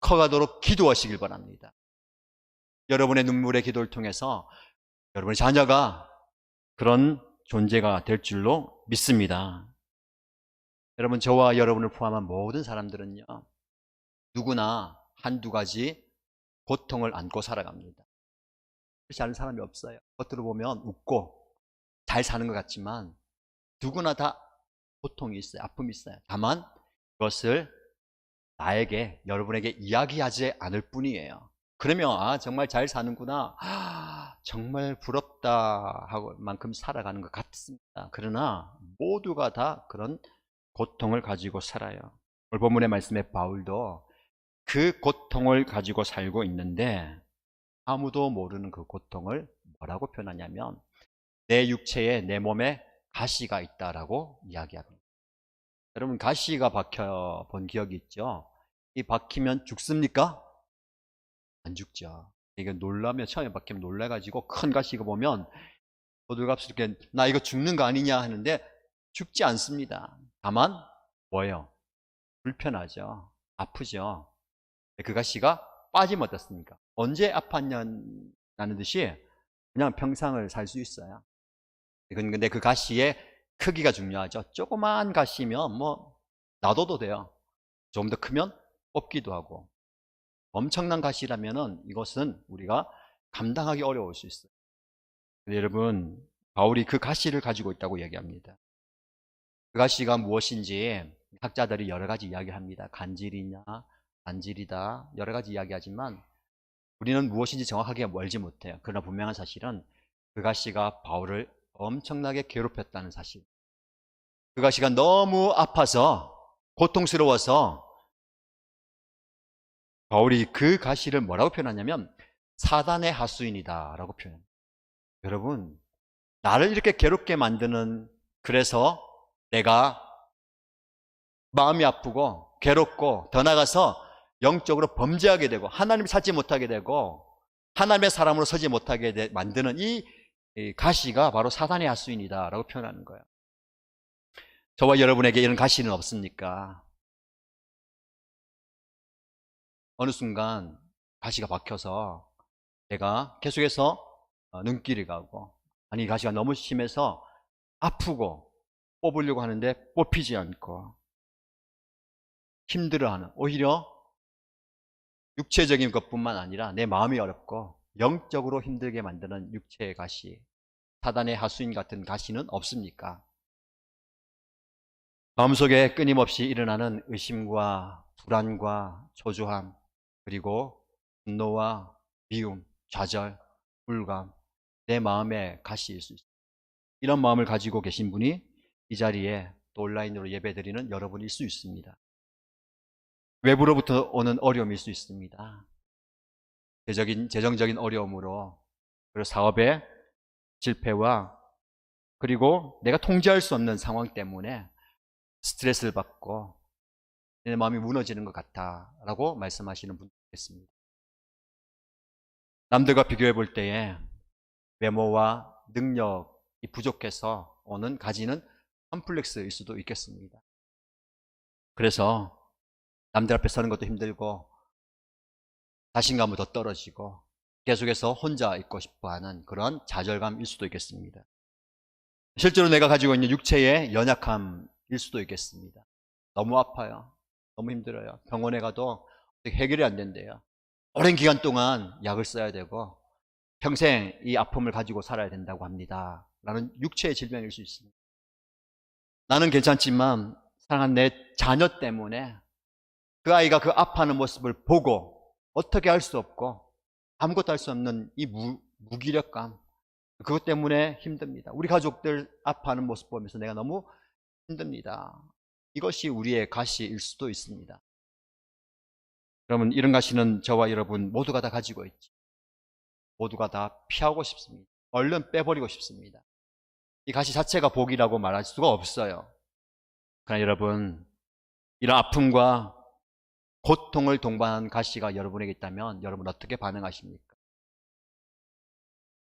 커가도록 기도하시길 바랍니다. 여러분의 눈물의 기도를 통해서 여러분의 자녀가 그런 존재가 될 줄로 믿습니다. 여러분, 저와 여러분을 포함한 모든 사람들은요, 누구나 한두 가지 고통을 안고 살아갑니다. 그렇지 않은 사람이 없어요. 겉으로 보면 웃고 잘 사는 것 같지만 누구나 다 고통이 있어요. 아픔이 있어요. 다만 그것을 나에게, 여러분에게 이야기하지 않을 뿐이에요. 그러면 아, 정말 잘 사는구나, 정말 부럽다 하고 만큼 살아가는 것 같습니다. 그러나 모두가 다 그런 고통을 가지고 살아요. 오늘 본문의 말씀에 바울도 그 고통을 가지고 살고 있는데 아무도 모르는 그 고통을 뭐라고 표현하냐면 내 육체에, 내 몸에 가시가 있다라고 이야기합니다. 여러분, 가시가 박혀 본 기억이 있죠? 이 박히면 죽습니까? 안 죽죠. 이게 놀라면, 처음에 박히면 놀라가지고 큰 가시가 보면 호들갑스럽게 나 이거 죽는 거 아니냐 하는데 죽지 않습니다. 다만 뭐예요? 불편하죠. 아프죠. 그 가시가 빠지면 어떻습니까? 언제 아팠냐는 듯이 그냥 평생을 살 수 있어요. 근데 그 가시의 크기가 중요하죠. 조그만 가시면 뭐 놔둬도 돼요. 좀 더 크면 뽑기도 하고, 엄청난 가시라면은 이것은 우리가 감당하기 어려울 수 있어요. 여러분, 바울이 그 가시를 가지고 있다고 얘기합니다. 그 가시가 무엇인지 학자들이 여러 가지 이야기합니다. 간질이냐, 단질이다, 여러 가지 이야기하지만 우리는 무엇인지 정확하게 알지 못해요. 그러나 분명한 사실은 그 가시가 바울을 엄청나게 괴롭혔다는 사실. 그 가시가 너무 아파서, 고통스러워서 바울이 그 가시를 뭐라고 표현하냐면 사단의 하수인이다 라고 표현합니다. 여러분, 나를 이렇게 괴롭게 만드는, 그래서 내가 마음이 아프고 괴롭고 더 나아가서 영적으로 범죄하게 되고 하나님을 찾지 못하게 되고 하나님의 사람으로 서지 못하게 만드는 이 가시가 바로 사단의 하수인이다 라고 표현하는 거예요. 저와 여러분에게 이런 가시는 없습니까? 어느 순간 가시가 박혀서 내가 계속해서 눈길이 가고, 아니 가시가 너무 심해서 아프고 뽑으려고 하는데 뽑히지 않고 힘들어하는, 오히려 육체적인 것뿐만 아니라 내 마음이 어렵고 영적으로 힘들게 만드는 육체의 가시, 사단의 하수인 같은 가시는 없습니까? 마음속에 끊임없이 일어나는 의심과 불안과 초조함, 그리고 분노와 미움, 좌절, 불감, 내 마음에 가시일 수 있습니다. 이런 마음을 가지고 계신 분이 이 자리에 또 온라인으로 예배드리는 여러분일 수 있습니다. 외부로부터 오는 어려움일 수 있습니다. 재정적인 어려움으로, 그리고 사업의 실패와, 그리고 내가 통제할 수 없는 상황 때문에 스트레스를 받고 내 마음이 무너지는 것 같아 라고 말씀하시는 분도 있습니다. 남들과 비교해 볼 때에 외모와 능력이 부족해서 가지는 컴플렉스일 수도 있겠습니다. 그래서 남들 앞에 서는 것도 힘들고 자신감은 더 떨어지고 계속해서 혼자 있고 싶어하는 그런 좌절감일 수도 있겠습니다. 실제로 내가 가지고 있는 육체의 연약함일 수도 있겠습니다. 너무 아파요. 너무 힘들어요. 병원에 가도 해결이 안 된대요. 오랜 기간 동안 약을 써야 되고 평생 이 아픔을 가지고 살아야 된다고 합니다. 라는 육체의 질병일 수 있습니다. 나는 괜찮지만 사랑하는 내 자녀 때문에 그 아이가 그 아파하는 모습을 보고 어떻게 할 수 없고 아무것도 할 수 없는 이 무기력감, 그것 때문에 힘듭니다. 우리 가족들 아파하는 모습 보면서 내가 너무 힘듭니다. 이것이 우리의 가시일 수도 있습니다. 여러분, 이런 가시는 저와 여러분 모두가 다 가지고 있죠. 모두가 다 피하고 싶습니다. 얼른 빼버리고 싶습니다. 이 가시 자체가 복이라고 말할 수가 없어요. 그러나 여러분, 이런 아픔과 고통을 동반한 가시가 여러분에게 있다면 여러분 어떻게 반응하십니까?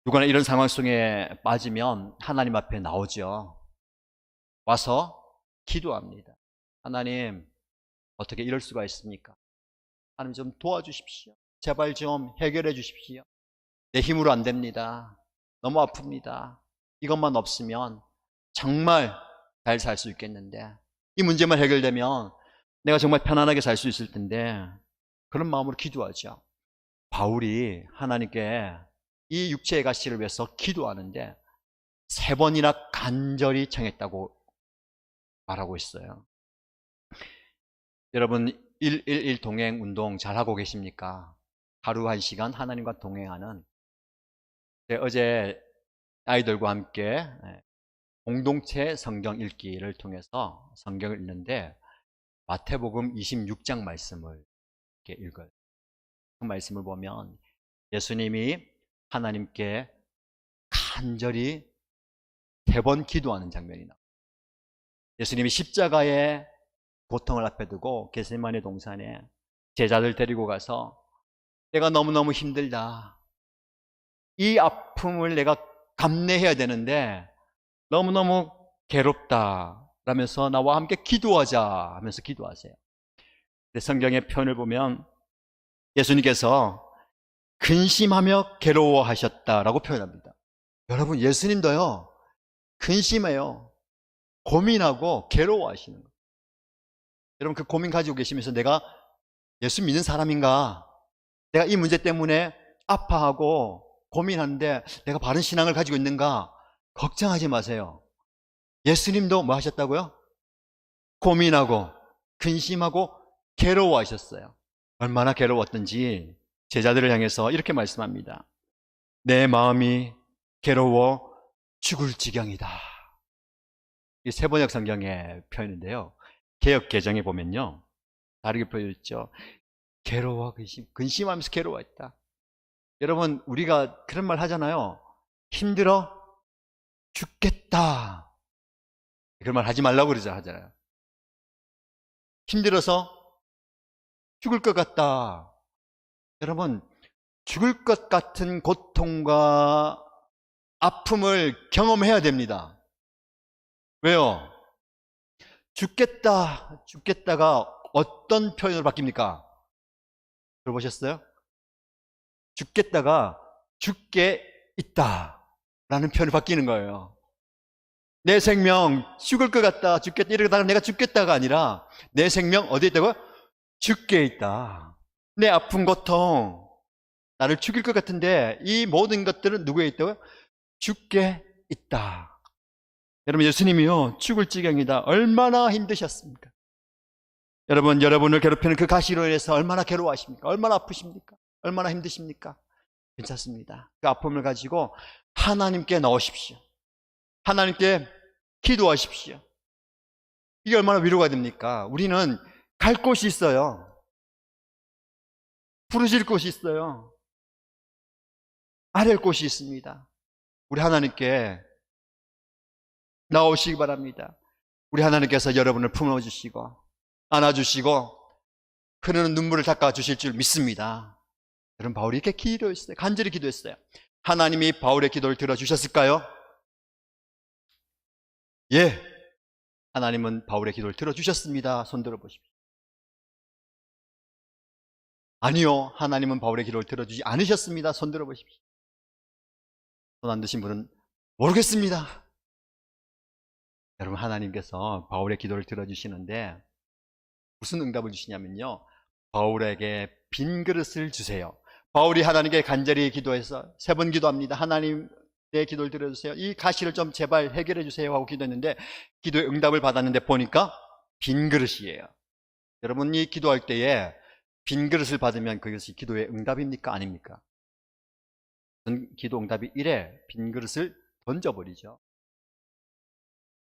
누구나 이런 상황 속에 빠지면 하나님 앞에 나오죠. 와서 기도합니다. 하나님, 어떻게 이럴 수가 있습니까? 하나님 좀 도와주십시오. 제발 좀 해결해 주십시오. 내 힘으로 안 됩니다. 너무 아픕니다. 이것만 없으면 정말 잘 살 수 있겠는데, 이 문제만 해결되면 내가 정말 편안하게 살 수 있을 텐데, 그런 마음으로 기도하죠. 바울이 하나님께 이 육체의 가시를 위해서 기도하는데 3번이나 간절히 청했다고 말하고 있어요. 여러분 111 동행 운동 잘하고 계십니까? 하루 1시간 하나님과 동행하는, 어제 아이들과 함께 공동체 성경 읽기를 통해서 성경을 읽는데 마태복음 26장 말씀을 이렇게 읽어요. 그 말씀을 보면 예수님이 하나님께 간절히 3번 기도하는 장면이 나와요. 예수님이 십자가의 고통을 앞에 두고 겟세마네 동산에 제자들 데리고 가서 내가 너무너무 힘들다, 이 아픔을 내가 감내해야 되는데 너무너무 괴롭다 라면서 나와 함께 기도하자 하면서 기도하세요. 성경의 표현을 보면 예수님께서 근심하며 괴로워하셨다라고 표현합니다. 여러분, 예수님도요 근심해요. 고민하고 괴로워하시는 거예요. 여러분, 그 고민 가지고 계시면서 내가 예수 믿는 사람인가, 내가 이 문제 때문에 아파하고 고민하는데 내가 바른 신앙을 가지고 있는가, 걱정하지 마세요. 예수님도 뭐 하셨다고요? 고민하고 근심하고 괴로워하셨어요. 얼마나 괴로웠던지 제자들을 향해서 이렇게 말씀합니다. 내 마음이 괴로워 죽을 지경이다. 이 세번역 성경의 표현인데요, 개역 개정에 보면요 다르게 표현했죠. 괴로워, 근심하면서 괴로워했다. 여러분, 우리가 그런 말 하잖아요. 힘들어 죽겠다, 그런 말 하지 말라고 하잖아요. 힘들어서 죽을 것 같다. 여러분, 죽을 것 같은 고통과 아픔을 경험해야 됩니다. 왜요? 죽겠다가 어떤 표현으로 바뀝니까? 들어보셨어요? 죽겠다가 죽게 있다 라는 표현으로 바뀌는 거예요. 내 생명 죽을 것 같다, 죽겠다, 이러다가 내가 죽겠다가 아니라 내 생명 어디에 있다고요? 죽게 있다. 내 아픈 고통, 나를 죽일 것 같은데 이 모든 것들은 누구에 있다고요? 죽게 있다. 여러분, 예수님이요 죽을 지경이다. 얼마나 힘드셨습니까? 여러분, 여러분을 괴롭히는 그 가시로 인해서 얼마나 괴로워하십니까? 얼마나 아프십니까? 얼마나 힘드십니까? 괜찮습니다. 그 아픔을 가지고 하나님께 나오십시오. 하나님께 기도하십시오. 이게 얼마나 위로가 됩니까? 우리는 갈 곳이 있어요. 부르실 곳이 있어요. 아랠 곳이 있습니다. 우리 하나님께 나오시기 바랍니다. 우리 하나님께서 여러분을 품어주시고 안아주시고 흐르는 눈물을 닦아주실 줄 믿습니다. 여러분, 바울이 이렇게 기도했어요. 간절히 기도했어요. 하나님이 바울의 기도를 들어주셨을까요? 예, 하나님은 바울의 기도를 들어주셨습니다. 손 들어보십시오. 아니요, 하나님은 바울의 기도를 들어주지 않으셨습니다. 손 들어보십시오. 손 안 드신 분은 모르겠습니다. 여러분, 하나님께서 바울의 기도를 들어주시는데 무슨 응답을 주시냐면요, 바울에게 빈 그릇을 주세요. 바울이 하나님께 간절히 기도해서 3번 기도합니다. 하나님, 내 기도를 들어주세요. 이 가시를 좀 제발 해결해 주세요 하고 기도했는데 기도의 응답을 받았는데 보니까 빈 그릇이에요. 여러분, 이 기도할 때에 빈 그릇을 받으면 그것이 기도의 응답입니까? 아닙니까? 기도 응답이 이래 빈 그릇을 던져버리죠.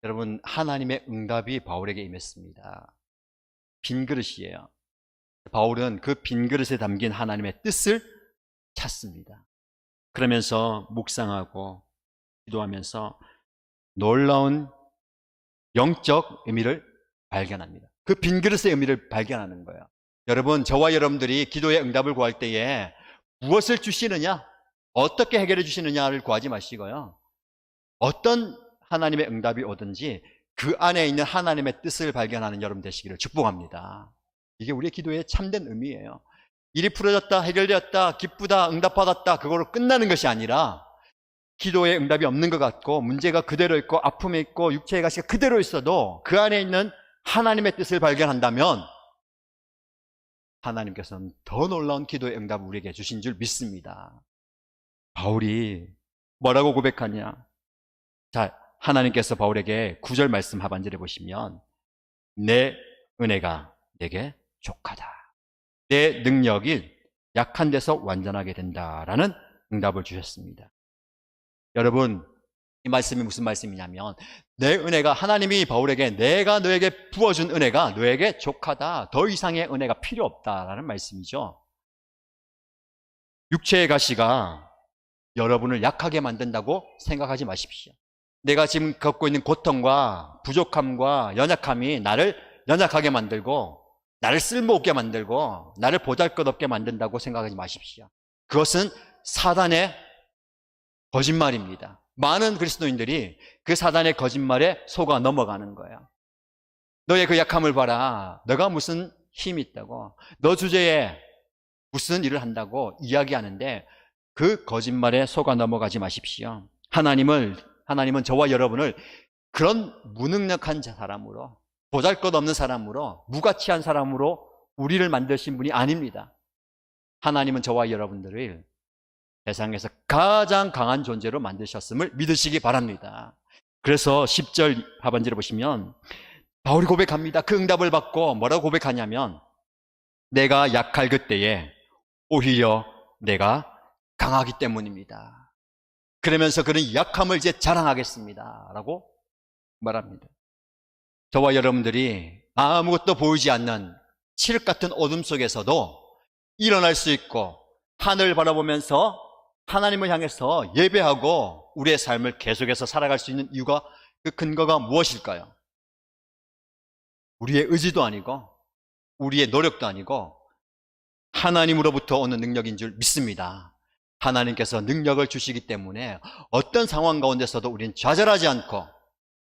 여러분, 하나님의 응답이 바울에게 임했습니다. 빈 그릇이에요. 바울은 그 빈 그릇에 담긴 하나님의 뜻을 찾습니다. 그러면서 묵상하고 기도하면서 놀라운 영적 의미를 발견합니다. 그 빈 그릇의 의미를 발견하는 거예요. 여러분, 저와 여러분들이 기도의 응답을 구할 때에 무엇을 주시느냐, 어떻게 해결해 주시느냐를 구하지 마시고요, 어떤 하나님의 응답이 오든지 그 안에 있는 하나님의 뜻을 발견하는 여러분 되시기를 축복합니다. 이게 우리의 기도의 참된 의미예요. 일이 풀어졌다, 해결되었다, 기쁘다, 응답받았다, 그거로 끝나는 것이 아니라 기도에 응답이 없는 것 같고 문제가 그대로 있고 아픔에 있고 육체의 가시가 그대로 있어도 그 안에 있는 하나님의 뜻을 발견한다면 하나님께서는 더 놀라운 기도의 응답을 우리에게 주신 줄 믿습니다. 바울이 뭐라고 고백하냐? 자, 하나님께서 바울에게 9절 말씀 하반절에 보시면 내 은혜가 내게 족하다. 내 능력이 약한 데서 완전하게 된다라는 응답을 주셨습니다. 여러분, 이 말씀이 무슨 말씀이냐면 내 은혜가 하나님이 바울에게 내가 너에게 부어준 은혜가 너에게 족하다. 더 이상의 은혜가 필요 없다라는 말씀이죠. 육체의 가시가 여러분을 약하게 만든다고 생각하지 마십시오. 내가 지금 겪고 있는 고통과 부족함과 연약함이 나를 연약하게 만들고 나를 쓸모없게 만들고 나를 보잘것없게 만든다고 생각하지 마십시오. 그것은 사단의 거짓말입니다. 많은 그리스도인들이 그 사단의 거짓말에 속아 넘어가는 거예요. 너의 그 약함을 봐라. 너가 무슨 힘이 있다고, 너 주제에 무슨 일을 한다고 이야기하는데 그 거짓말에 속아 넘어가지 마십시오. 하나님은 저와 여러분을 그런 무능력한 사람으로, 보잘것없는 사람으로, 무가치한 사람으로 우리를 만드신 분이 아닙니다. 하나님은 저와 여러분들을 세상에서 가장 강한 존재로 만드셨음을 믿으시기 바랍니다. 그래서 10절 하반절에 보시면 바울이 고백합니다. 그 응답을 받고 뭐라고 고백하냐면 내가 약할 그때에 오히려 내가 강하기 때문입니다. 그러면서 그런 약함을 이제 자랑하겠습니다 라고 말합니다. 저와 여러분들이 아무것도 보이지 않는 칠흑 같은 어둠 속에서도 일어날 수 있고 하늘을 바라보면서 하나님을 향해서 예배하고 우리의 삶을 계속해서 살아갈 수 있는 이유가, 그 근거가 무엇일까요? 우리의 의지도 아니고 우리의 노력도 아니고 하나님으로부터 오는 능력인 줄 믿습니다. 하나님께서 능력을 주시기 때문에 어떤 상황 가운데서도 우리는 좌절하지 않고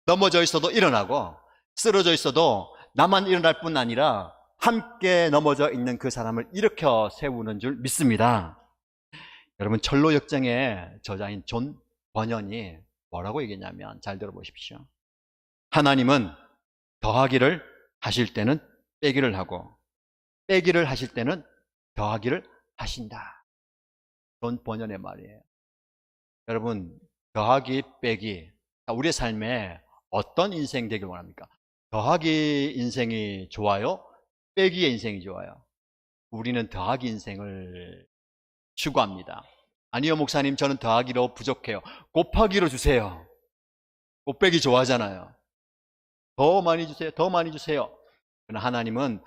넘어져 있어도 일어나고 쓰러져 있어도 나만 일어날 뿐 아니라 함께 넘어져 있는 그 사람을 일으켜 세우는 줄 믿습니다. 여러분, 철로 역정의 저자인 존 번연이 뭐라고 얘기했냐면, 잘 들어보십시오. 하나님은 더하기를 하실 때는 빼기를 하고 빼기를 하실 때는 더하기를 하신다. 존 번연의 말이에요. 여러분, 더하기, 빼기, 우리의 삶에 어떤 인생 되길 원합니까? 더하기 인생이 좋아요? 빼기의 인생이 좋아요? 우리는 더하기 인생을 추구합니다. 아니요, 목사님, 저는 더하기로 부족해요. 곱하기로 주세요. 곱빼기 좋아하잖아요. 더 많이 주세요. 더 많이 주세요. 그러나 하나님은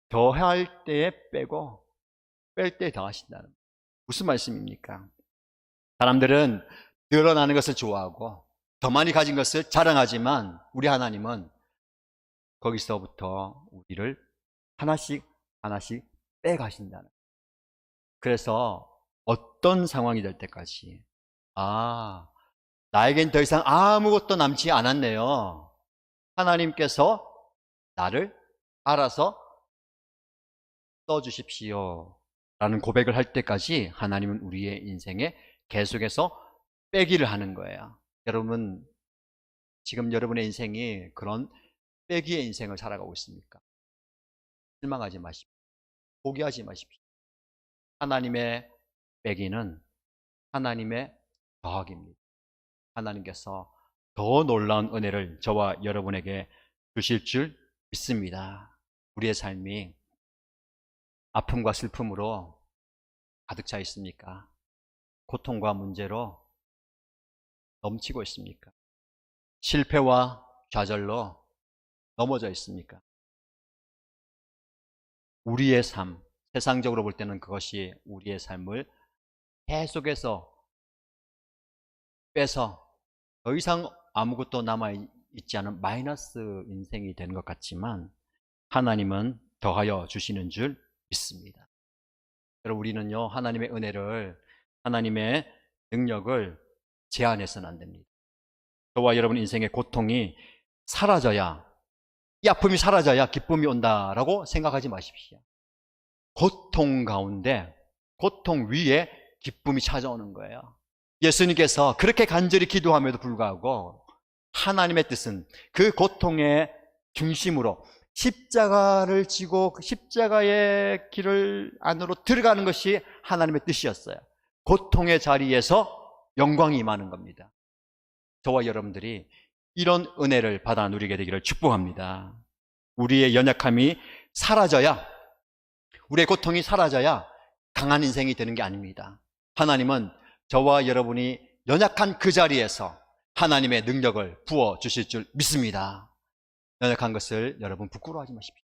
더할 때에 빼고 뺄 때 더하신다는, 무슨 말씀입니까? 사람들은 늘어나는 것을 좋아하고 더 많이 가진 것을 자랑하지만 우리 하나님은 거기서부터 우리를 하나씩 하나씩 빼가신다는. 그래서 어떤 상황이 될 때까지, 나에겐 더 이상 아무것도 남지 않았네요. 하나님께서 나를 알아서 써주십시오 라는 고백을 할 때까지 하나님은 우리의 인생에 계속해서 빼기를 하는 거예요. 여러분, 지금 여러분의 인생이 그런 빼기의 인생을 살아가고 있습니까? 실망하지 마십시오. 포기하지 마십시오. 하나님의 빼기는 하나님의 더하기입니다. 하나님께서 더 놀라운 은혜를 저와 여러분에게 주실 줄 믿습니다. 우리의 삶이 아픔과 슬픔으로 가득 차 있습니까? 고통과 문제로 넘치고 있습니까? 실패와 좌절로 넘어져 있습니까? 우리의 삶, 세상적으로 볼 때는 그것이 우리의 삶을 계속해서 빼서 더 이상 아무것도 남아있지 않은 마이너스 인생이 되는 것 같지만 하나님은 더하여 주시는 줄 믿습니다. 여러분, 우리는요, 하나님의 은혜를, 하나님의 능력을 제한해서는 안 됩니다. 저와 여러분 인생의 고통이 사라져야, 이 아픔이 사라져야 기쁨이 온다라고 생각하지 마십시오. 고통 가운데, 고통 위에 기쁨이 찾아오는 거예요. 예수님께서 그렇게 간절히 기도함에도 불구하고 하나님의 뜻은 그 고통의 중심으로 십자가를 지고 그 십자가의 길을 안으로 들어가는 것이 하나님의 뜻이었어요. 고통의 자리에서 영광이 임하는 겁니다. 저와 여러분들이 이런 은혜를 받아 누리게 되기를 축복합니다. 우리의 연약함이 사라져야, 우리의 고통이 사라져야 강한 인생이 되는 게 아닙니다. 하나님은 저와 여러분이 연약한 그 자리에서 하나님의 능력을 부어주실 줄 믿습니다. 연약한 것을 여러분 부끄러워하지 마십시오.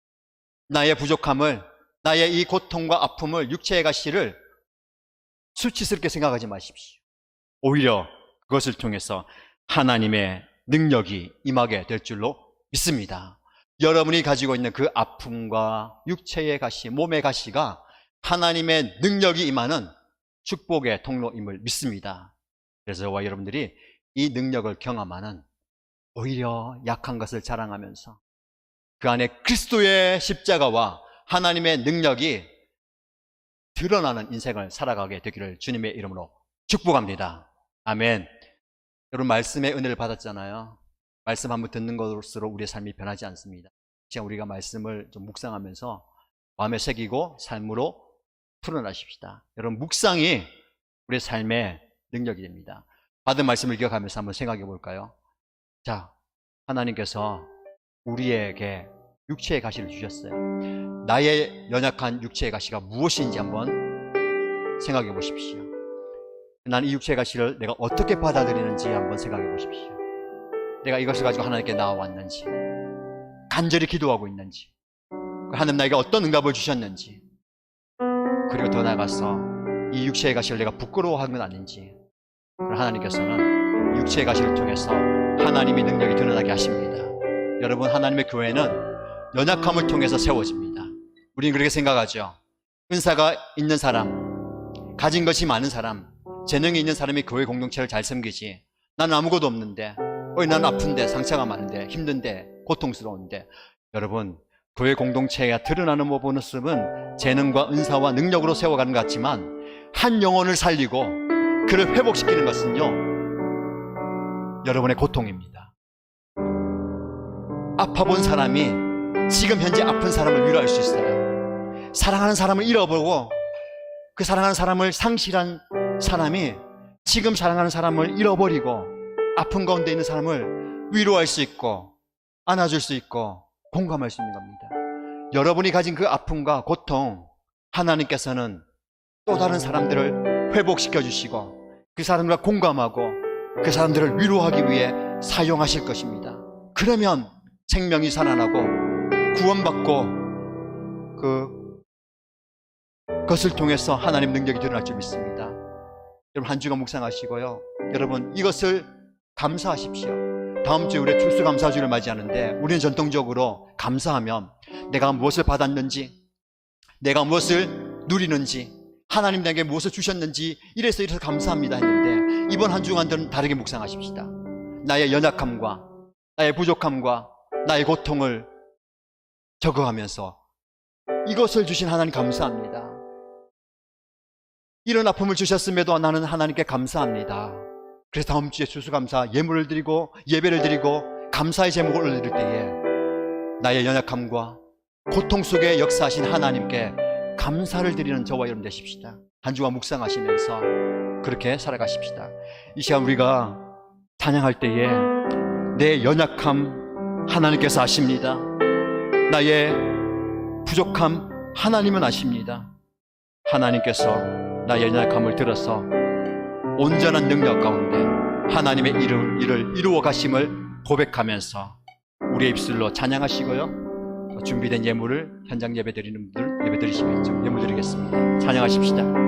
나의 부족함을, 나의 이 고통과 아픔을, 육체의 가시를 수치스럽게 생각하지 마십시오. 오히려 그것을 통해서 하나님의 능력이 임하게 될 줄로 믿습니다. 여러분이 가지고 있는 그 아픔과 육체의 가시, 몸의 가시가 하나님의 능력이 임하는 축복의 통로임을 믿습니다. 그래서 저와 여러분들이 이 능력을 경험하는, 오히려 약한 것을 자랑하면서 그 안에 그리스도의 십자가와 하나님의 능력이 드러나는 인생을 살아가게 되기를 주님의 이름으로 축복합니다. 아멘. 여러분, 말씀의 은혜를 받았잖아요. 말씀 한번 듣는 것으로 우리의 삶이 변하지 않습니다. 지금 우리가 말씀을 좀 묵상하면서 마음에 새기고 삶으로 풀어나십시다. 여러분, 묵상이 우리의 삶의 능력이 됩니다. 받은 말씀을 기억하면서 한번 생각해 볼까요? 자, 하나님께서 우리에게 육체의 가시를 주셨어요. 나의 연약한 육체의 가시가 무엇인지 한번 생각해 보십시오. 난 이 육체의 가시를 내가 어떻게 받아들이는지 한번 생각해 보십시오. 내가 이것을 가지고 하나님께 나아왔는지, 간절히 기도하고 있는지, 하나님 나에게 어떤 응답을 주셨는지, 그리고 더 나아가서 이 육체의 가시를 내가 부끄러워한 건 아닌지, 하나님께서는 육체의 가시를 통해서 하나님의 능력이 드러나게 하십니다. 여러분, 하나님의 교회는 연약함을 통해서 세워집니다. 우리는 그렇게 생각하죠. 은사가 있는 사람, 가진 것이 많은 사람, 재능이 있는 사람이 교회 공동체를 잘 섬기지, 나는 아무것도 없는데, 나는 아픈데, 상처가 많은데, 힘든데, 고통스러운데. 여러분, 교회 공동체가 드러나는 모습은 재능과 은사와 능력으로 세워가는 것 같지만, 한 영혼을 살리고 그를 회복시키는 것은요, 여러분의 고통입니다. 아파본 사람이 지금 현재 아픈 사람을 위로할 수 있어요. 사랑하는 사람을 잃어보고 그 사랑하는 사람을 상실한 사람이 지금 사랑하는 사람을 잃어버리고 아픈 가운데 있는 사람을 위로할 수 있고 안아줄 수 있고 공감할 수 있는 겁니다. 여러분이 가진 그 아픔과 고통, 하나님께서는 또 다른 사람들을 회복시켜 주시고 그 사람들과 공감하고 그 사람들을 위로하기 위해 사용하실 것입니다. 그러면 생명이 살아나고 구원받고 그것을 통해서 하나님 능력이 드러날 줄 믿습니다. 여러분, 한 주간 묵상하시고요. 여러분, 이것을 감사하십시오. 다음 주에 우리 추수감사주를 맞이하는데 우리는 전통적으로 감사하면 내가 무엇을 받았는지, 내가 무엇을 누리는지, 하나님 내게 무엇을 주셨는지 이래서 감사합니다 했는데, 이번 한 주간들은 다르게 묵상하십시다. 나의 연약함과 나의 부족함과 나의 고통을 적어가면서 이것을 주신 하나님 감사합니다. 이런 아픔을 주셨음에도 나는 하나님께 감사합니다. 그래서 다음 주에 추수감사 예물을 드리고 예배를 드리고 감사의 제목을 올려드릴 때에 나의 연약함과 고통 속에 역사하신 하나님께 감사를 드리는 저와 여러분 되십시다. 한 주간 묵상하시면서 그렇게 살아가십시다. 이 시간 우리가 찬양할 때에 내 연약함 하나님께서 아십니다. 나의 부족함 하나님은 아십니다. 하나님께서 나의 연약함을 들어서 온전한 능력 가운데 하나님의 일을 이루어 가심을 고백하면서 우리의 입술로 찬양하시고요. 준비된 예물을 현장 예배 드리는 분들 예배 드리시겠죠. 예물 드리겠습니다. 찬양하십시다.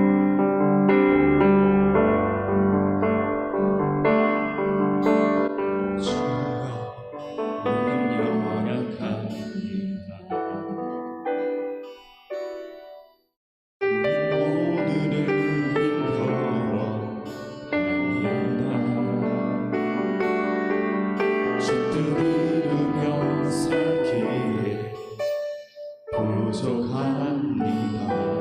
부족합니다.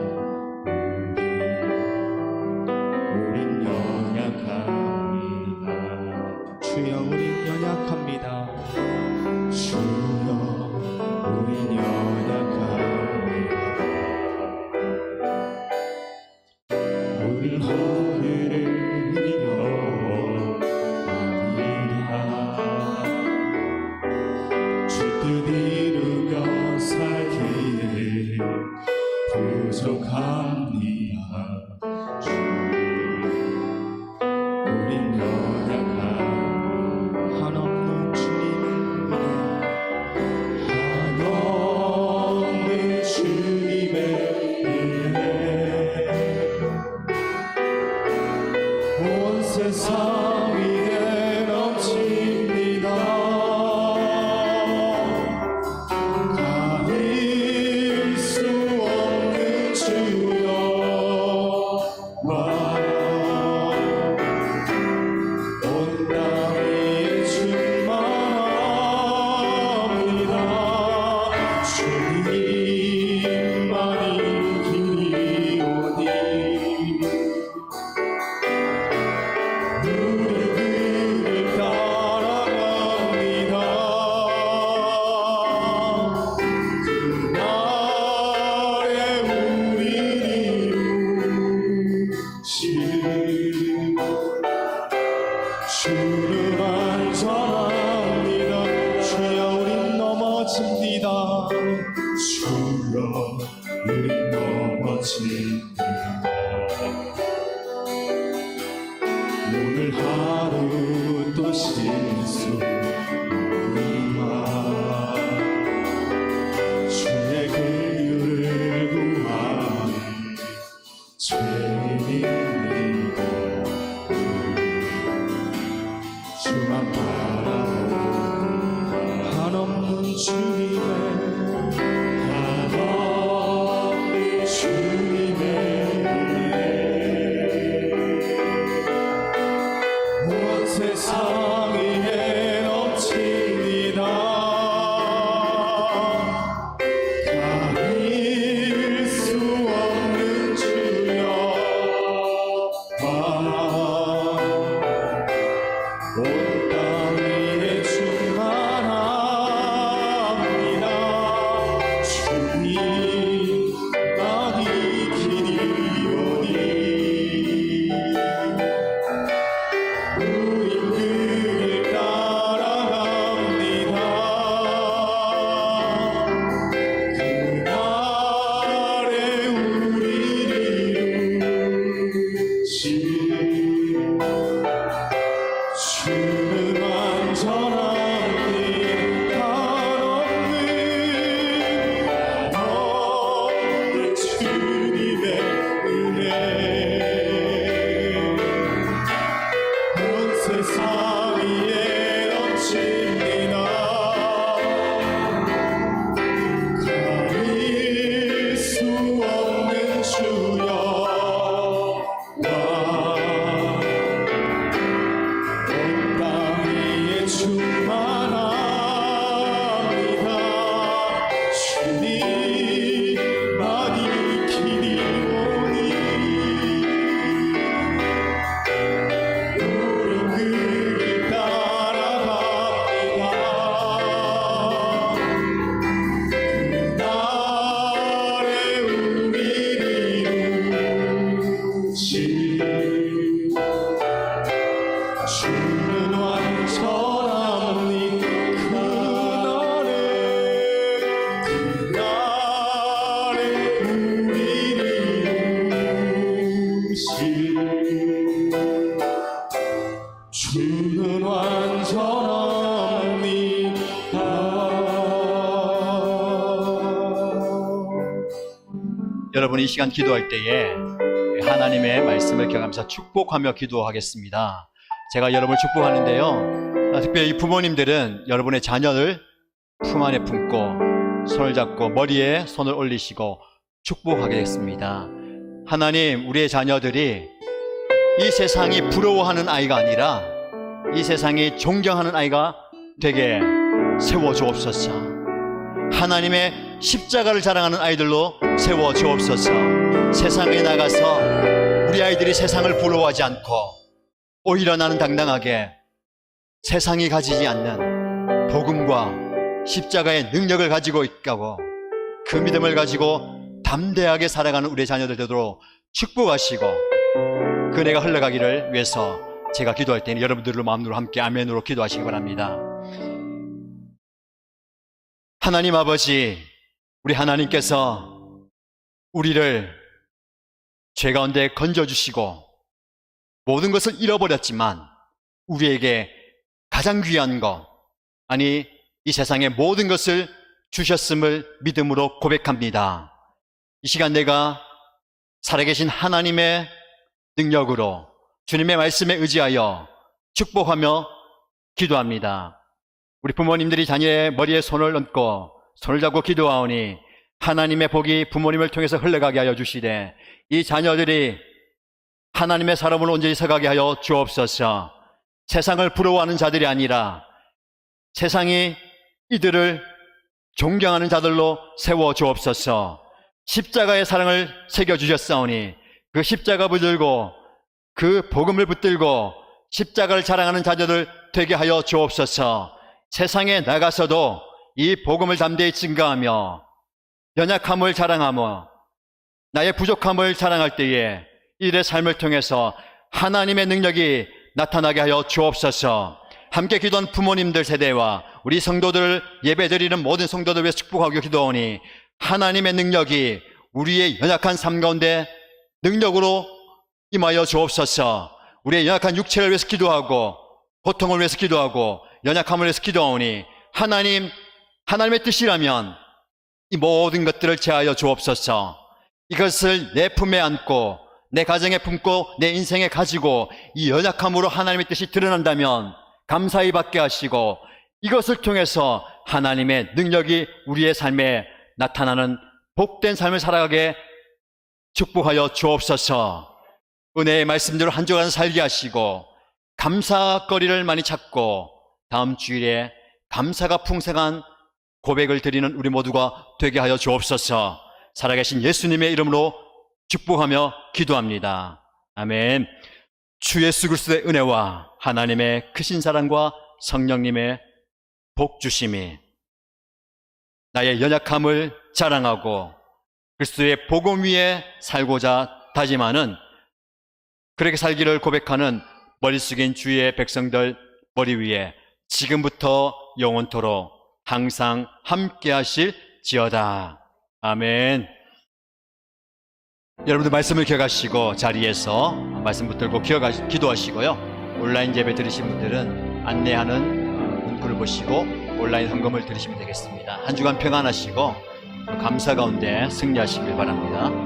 오늘 하늘을 이뤄나이다. 주 뜻 이루며 살기에 부족합니다. 우린 연약한 한없는 주님의 한없는 주님의 은혜 온 세상 위에 넘칩니다. 가릴 수 없는 주여 온 땅 위에 충만합니다. 주님만이 길이 오니 우리 그를 따라갑니다. 그날에 우리 이루실 주를 안전합니다. 주여 우린 넘어집니다. 주여 우린 넘어집니다. 오늘 하루 또 실수입니다. 주의 긍휼을 구하는 죄인입니다. 주만 바라보는 한없는 주님의 은혜 온 세상 위에 넘칩니다. 가릴 수 없는 주여 온 땅 위에 충만합니다. 주님만이 길이 오니 우린 그를 따라갑니다. 그날에 우리를 이루실 주는 완전합니다. 한없는 주님의 은혜 온 세상 위에 넘칩니다. 가릴 수 없는 주여 온 땅 위에 충만합니다. 주님만이 길이 오니 우린 그를 따라갑니다. 그날에 우리를 이루실 주는 완전합니. 그날에 우리를 이루실 주는 완전합니다. 여러분 이 시간 기도할 때에 하나님의 말씀을 경험하면서 축복하며 기도하겠습니다. 제가 여러분을 축복하는데요, 특별히 부모님들은 여러분의 자녀를 품 안에 품고 손을 잡고 머리에 손을 올리시고 축복하겠습니다. 하나님, 우리의 자녀들이 이 세상이 부러워하는 아이가 아니라 이 세상이 존경하는 아이가 되게 세워주옵소서. 하나님의 십자가를 자랑하는 아이들로 세워주옵소서. 세상에 나가서 우리 아이들이 세상을 부러워하지 않고 오히려 나는 당당하게 세상이 가지지 않는 복음과 십자가의 능력을 가지고 있다고 그 믿음을 가지고 담대하게 살아가는 우리 자녀들 되도록 축복하시고 그 은혜가 흘러가기를 위해서 제가 기도할 때는 여러분들로 마음으로 함께 아멘으로 기도하시기 바랍니다. 하나님 아버지, 우리 하나님께서 우리를 죄 가운데 건져주시고 모든 것을 잃어버렸지만 우리에게 가장 귀한 것, 아니 이 세상의 모든 것을 주셨음을 믿음으로 고백합니다. 이 시간 내가 살아계신 하나님의 능력으로 주님의 말씀에 의지하여 축복하며 기도합니다. 우리 부모님들이 자녀의 머리에 손을 얹고 손을 잡고 기도하오니 하나님의 복이 부모님을 통해서 흘러가게 하여 주시되 이 자녀들이 하나님의 사람으로 온전히 서가게 하여 주옵소서. 세상을 부러워하는 자들이 아니라 세상이 이들을 존경하는 자들로 세워 주옵소서. 십자가의 사랑을 새겨주셨사오니 그 십자가 붙들고 그 복음을 붙들고 십자가를 자랑하는 자녀들 되게 하여 주옵소서. 세상에 나가서도 이 복음을 담대히 증거하며 연약함을 자랑하며 나의 부족함을 자랑할 때에 이들의 삶을 통해서 하나님의 능력이 나타나게 하여 주옵소서. 함께 기도한 부모님들 세대와 우리 성도들을 예배드리는 모든 성도들 위해 축복하고 기도하오니 하나님의 능력이 우리의 연약한 삶 가운데 능력으로 임하여 주옵소서. 우리의 연약한 육체를 위해서 기도하고 고통을 위해서 기도하고 연약함을 위해서 기도하오니 하나님의 뜻이라면 이 모든 것들을 제하여 주옵소서. 이것을 내 품에 안고 내 가정에 품고 내 인생에 가지고 이 연약함으로 하나님의 뜻이 드러난다면 감사히 받게 하시고 이것을 통해서 하나님의 능력이 우리의 삶에 나타나는 복된 삶을 살아가게 축복하여 주옵소서. 은혜의 말씀대로 한 주간 살게 하시고 감사거리를 많이 찾고 다음 주일에 감사가 풍성한 고백을 드리는 우리 모두가 되게 하여 주옵소서. 살아계신 예수님의 이름으로 축복하며 기도합니다. 아멘. 주 예수 그리스도의 은혜와 하나님의 크신 사랑과 성령님의 복주심이 나의 연약함을 자랑하고 그리스도의 복음 위에 살고자 다짐하는, 그렇게 살기를 고백하는 머리 숙인 주의 백성들 머리 위에 지금부터 영원토록 항상 함께 하실지어다. 아멘. 여러분들 말씀을 기억하시고 자리에서 말씀 붙들고 기도하시고요. 온라인 예배 들으신 분들은 안내하는 문구를 보시고 온라인 헌금을 드리시면 되겠습니다. 한 주간 평안하시고 감사 가운데 승리하시길 바랍니다.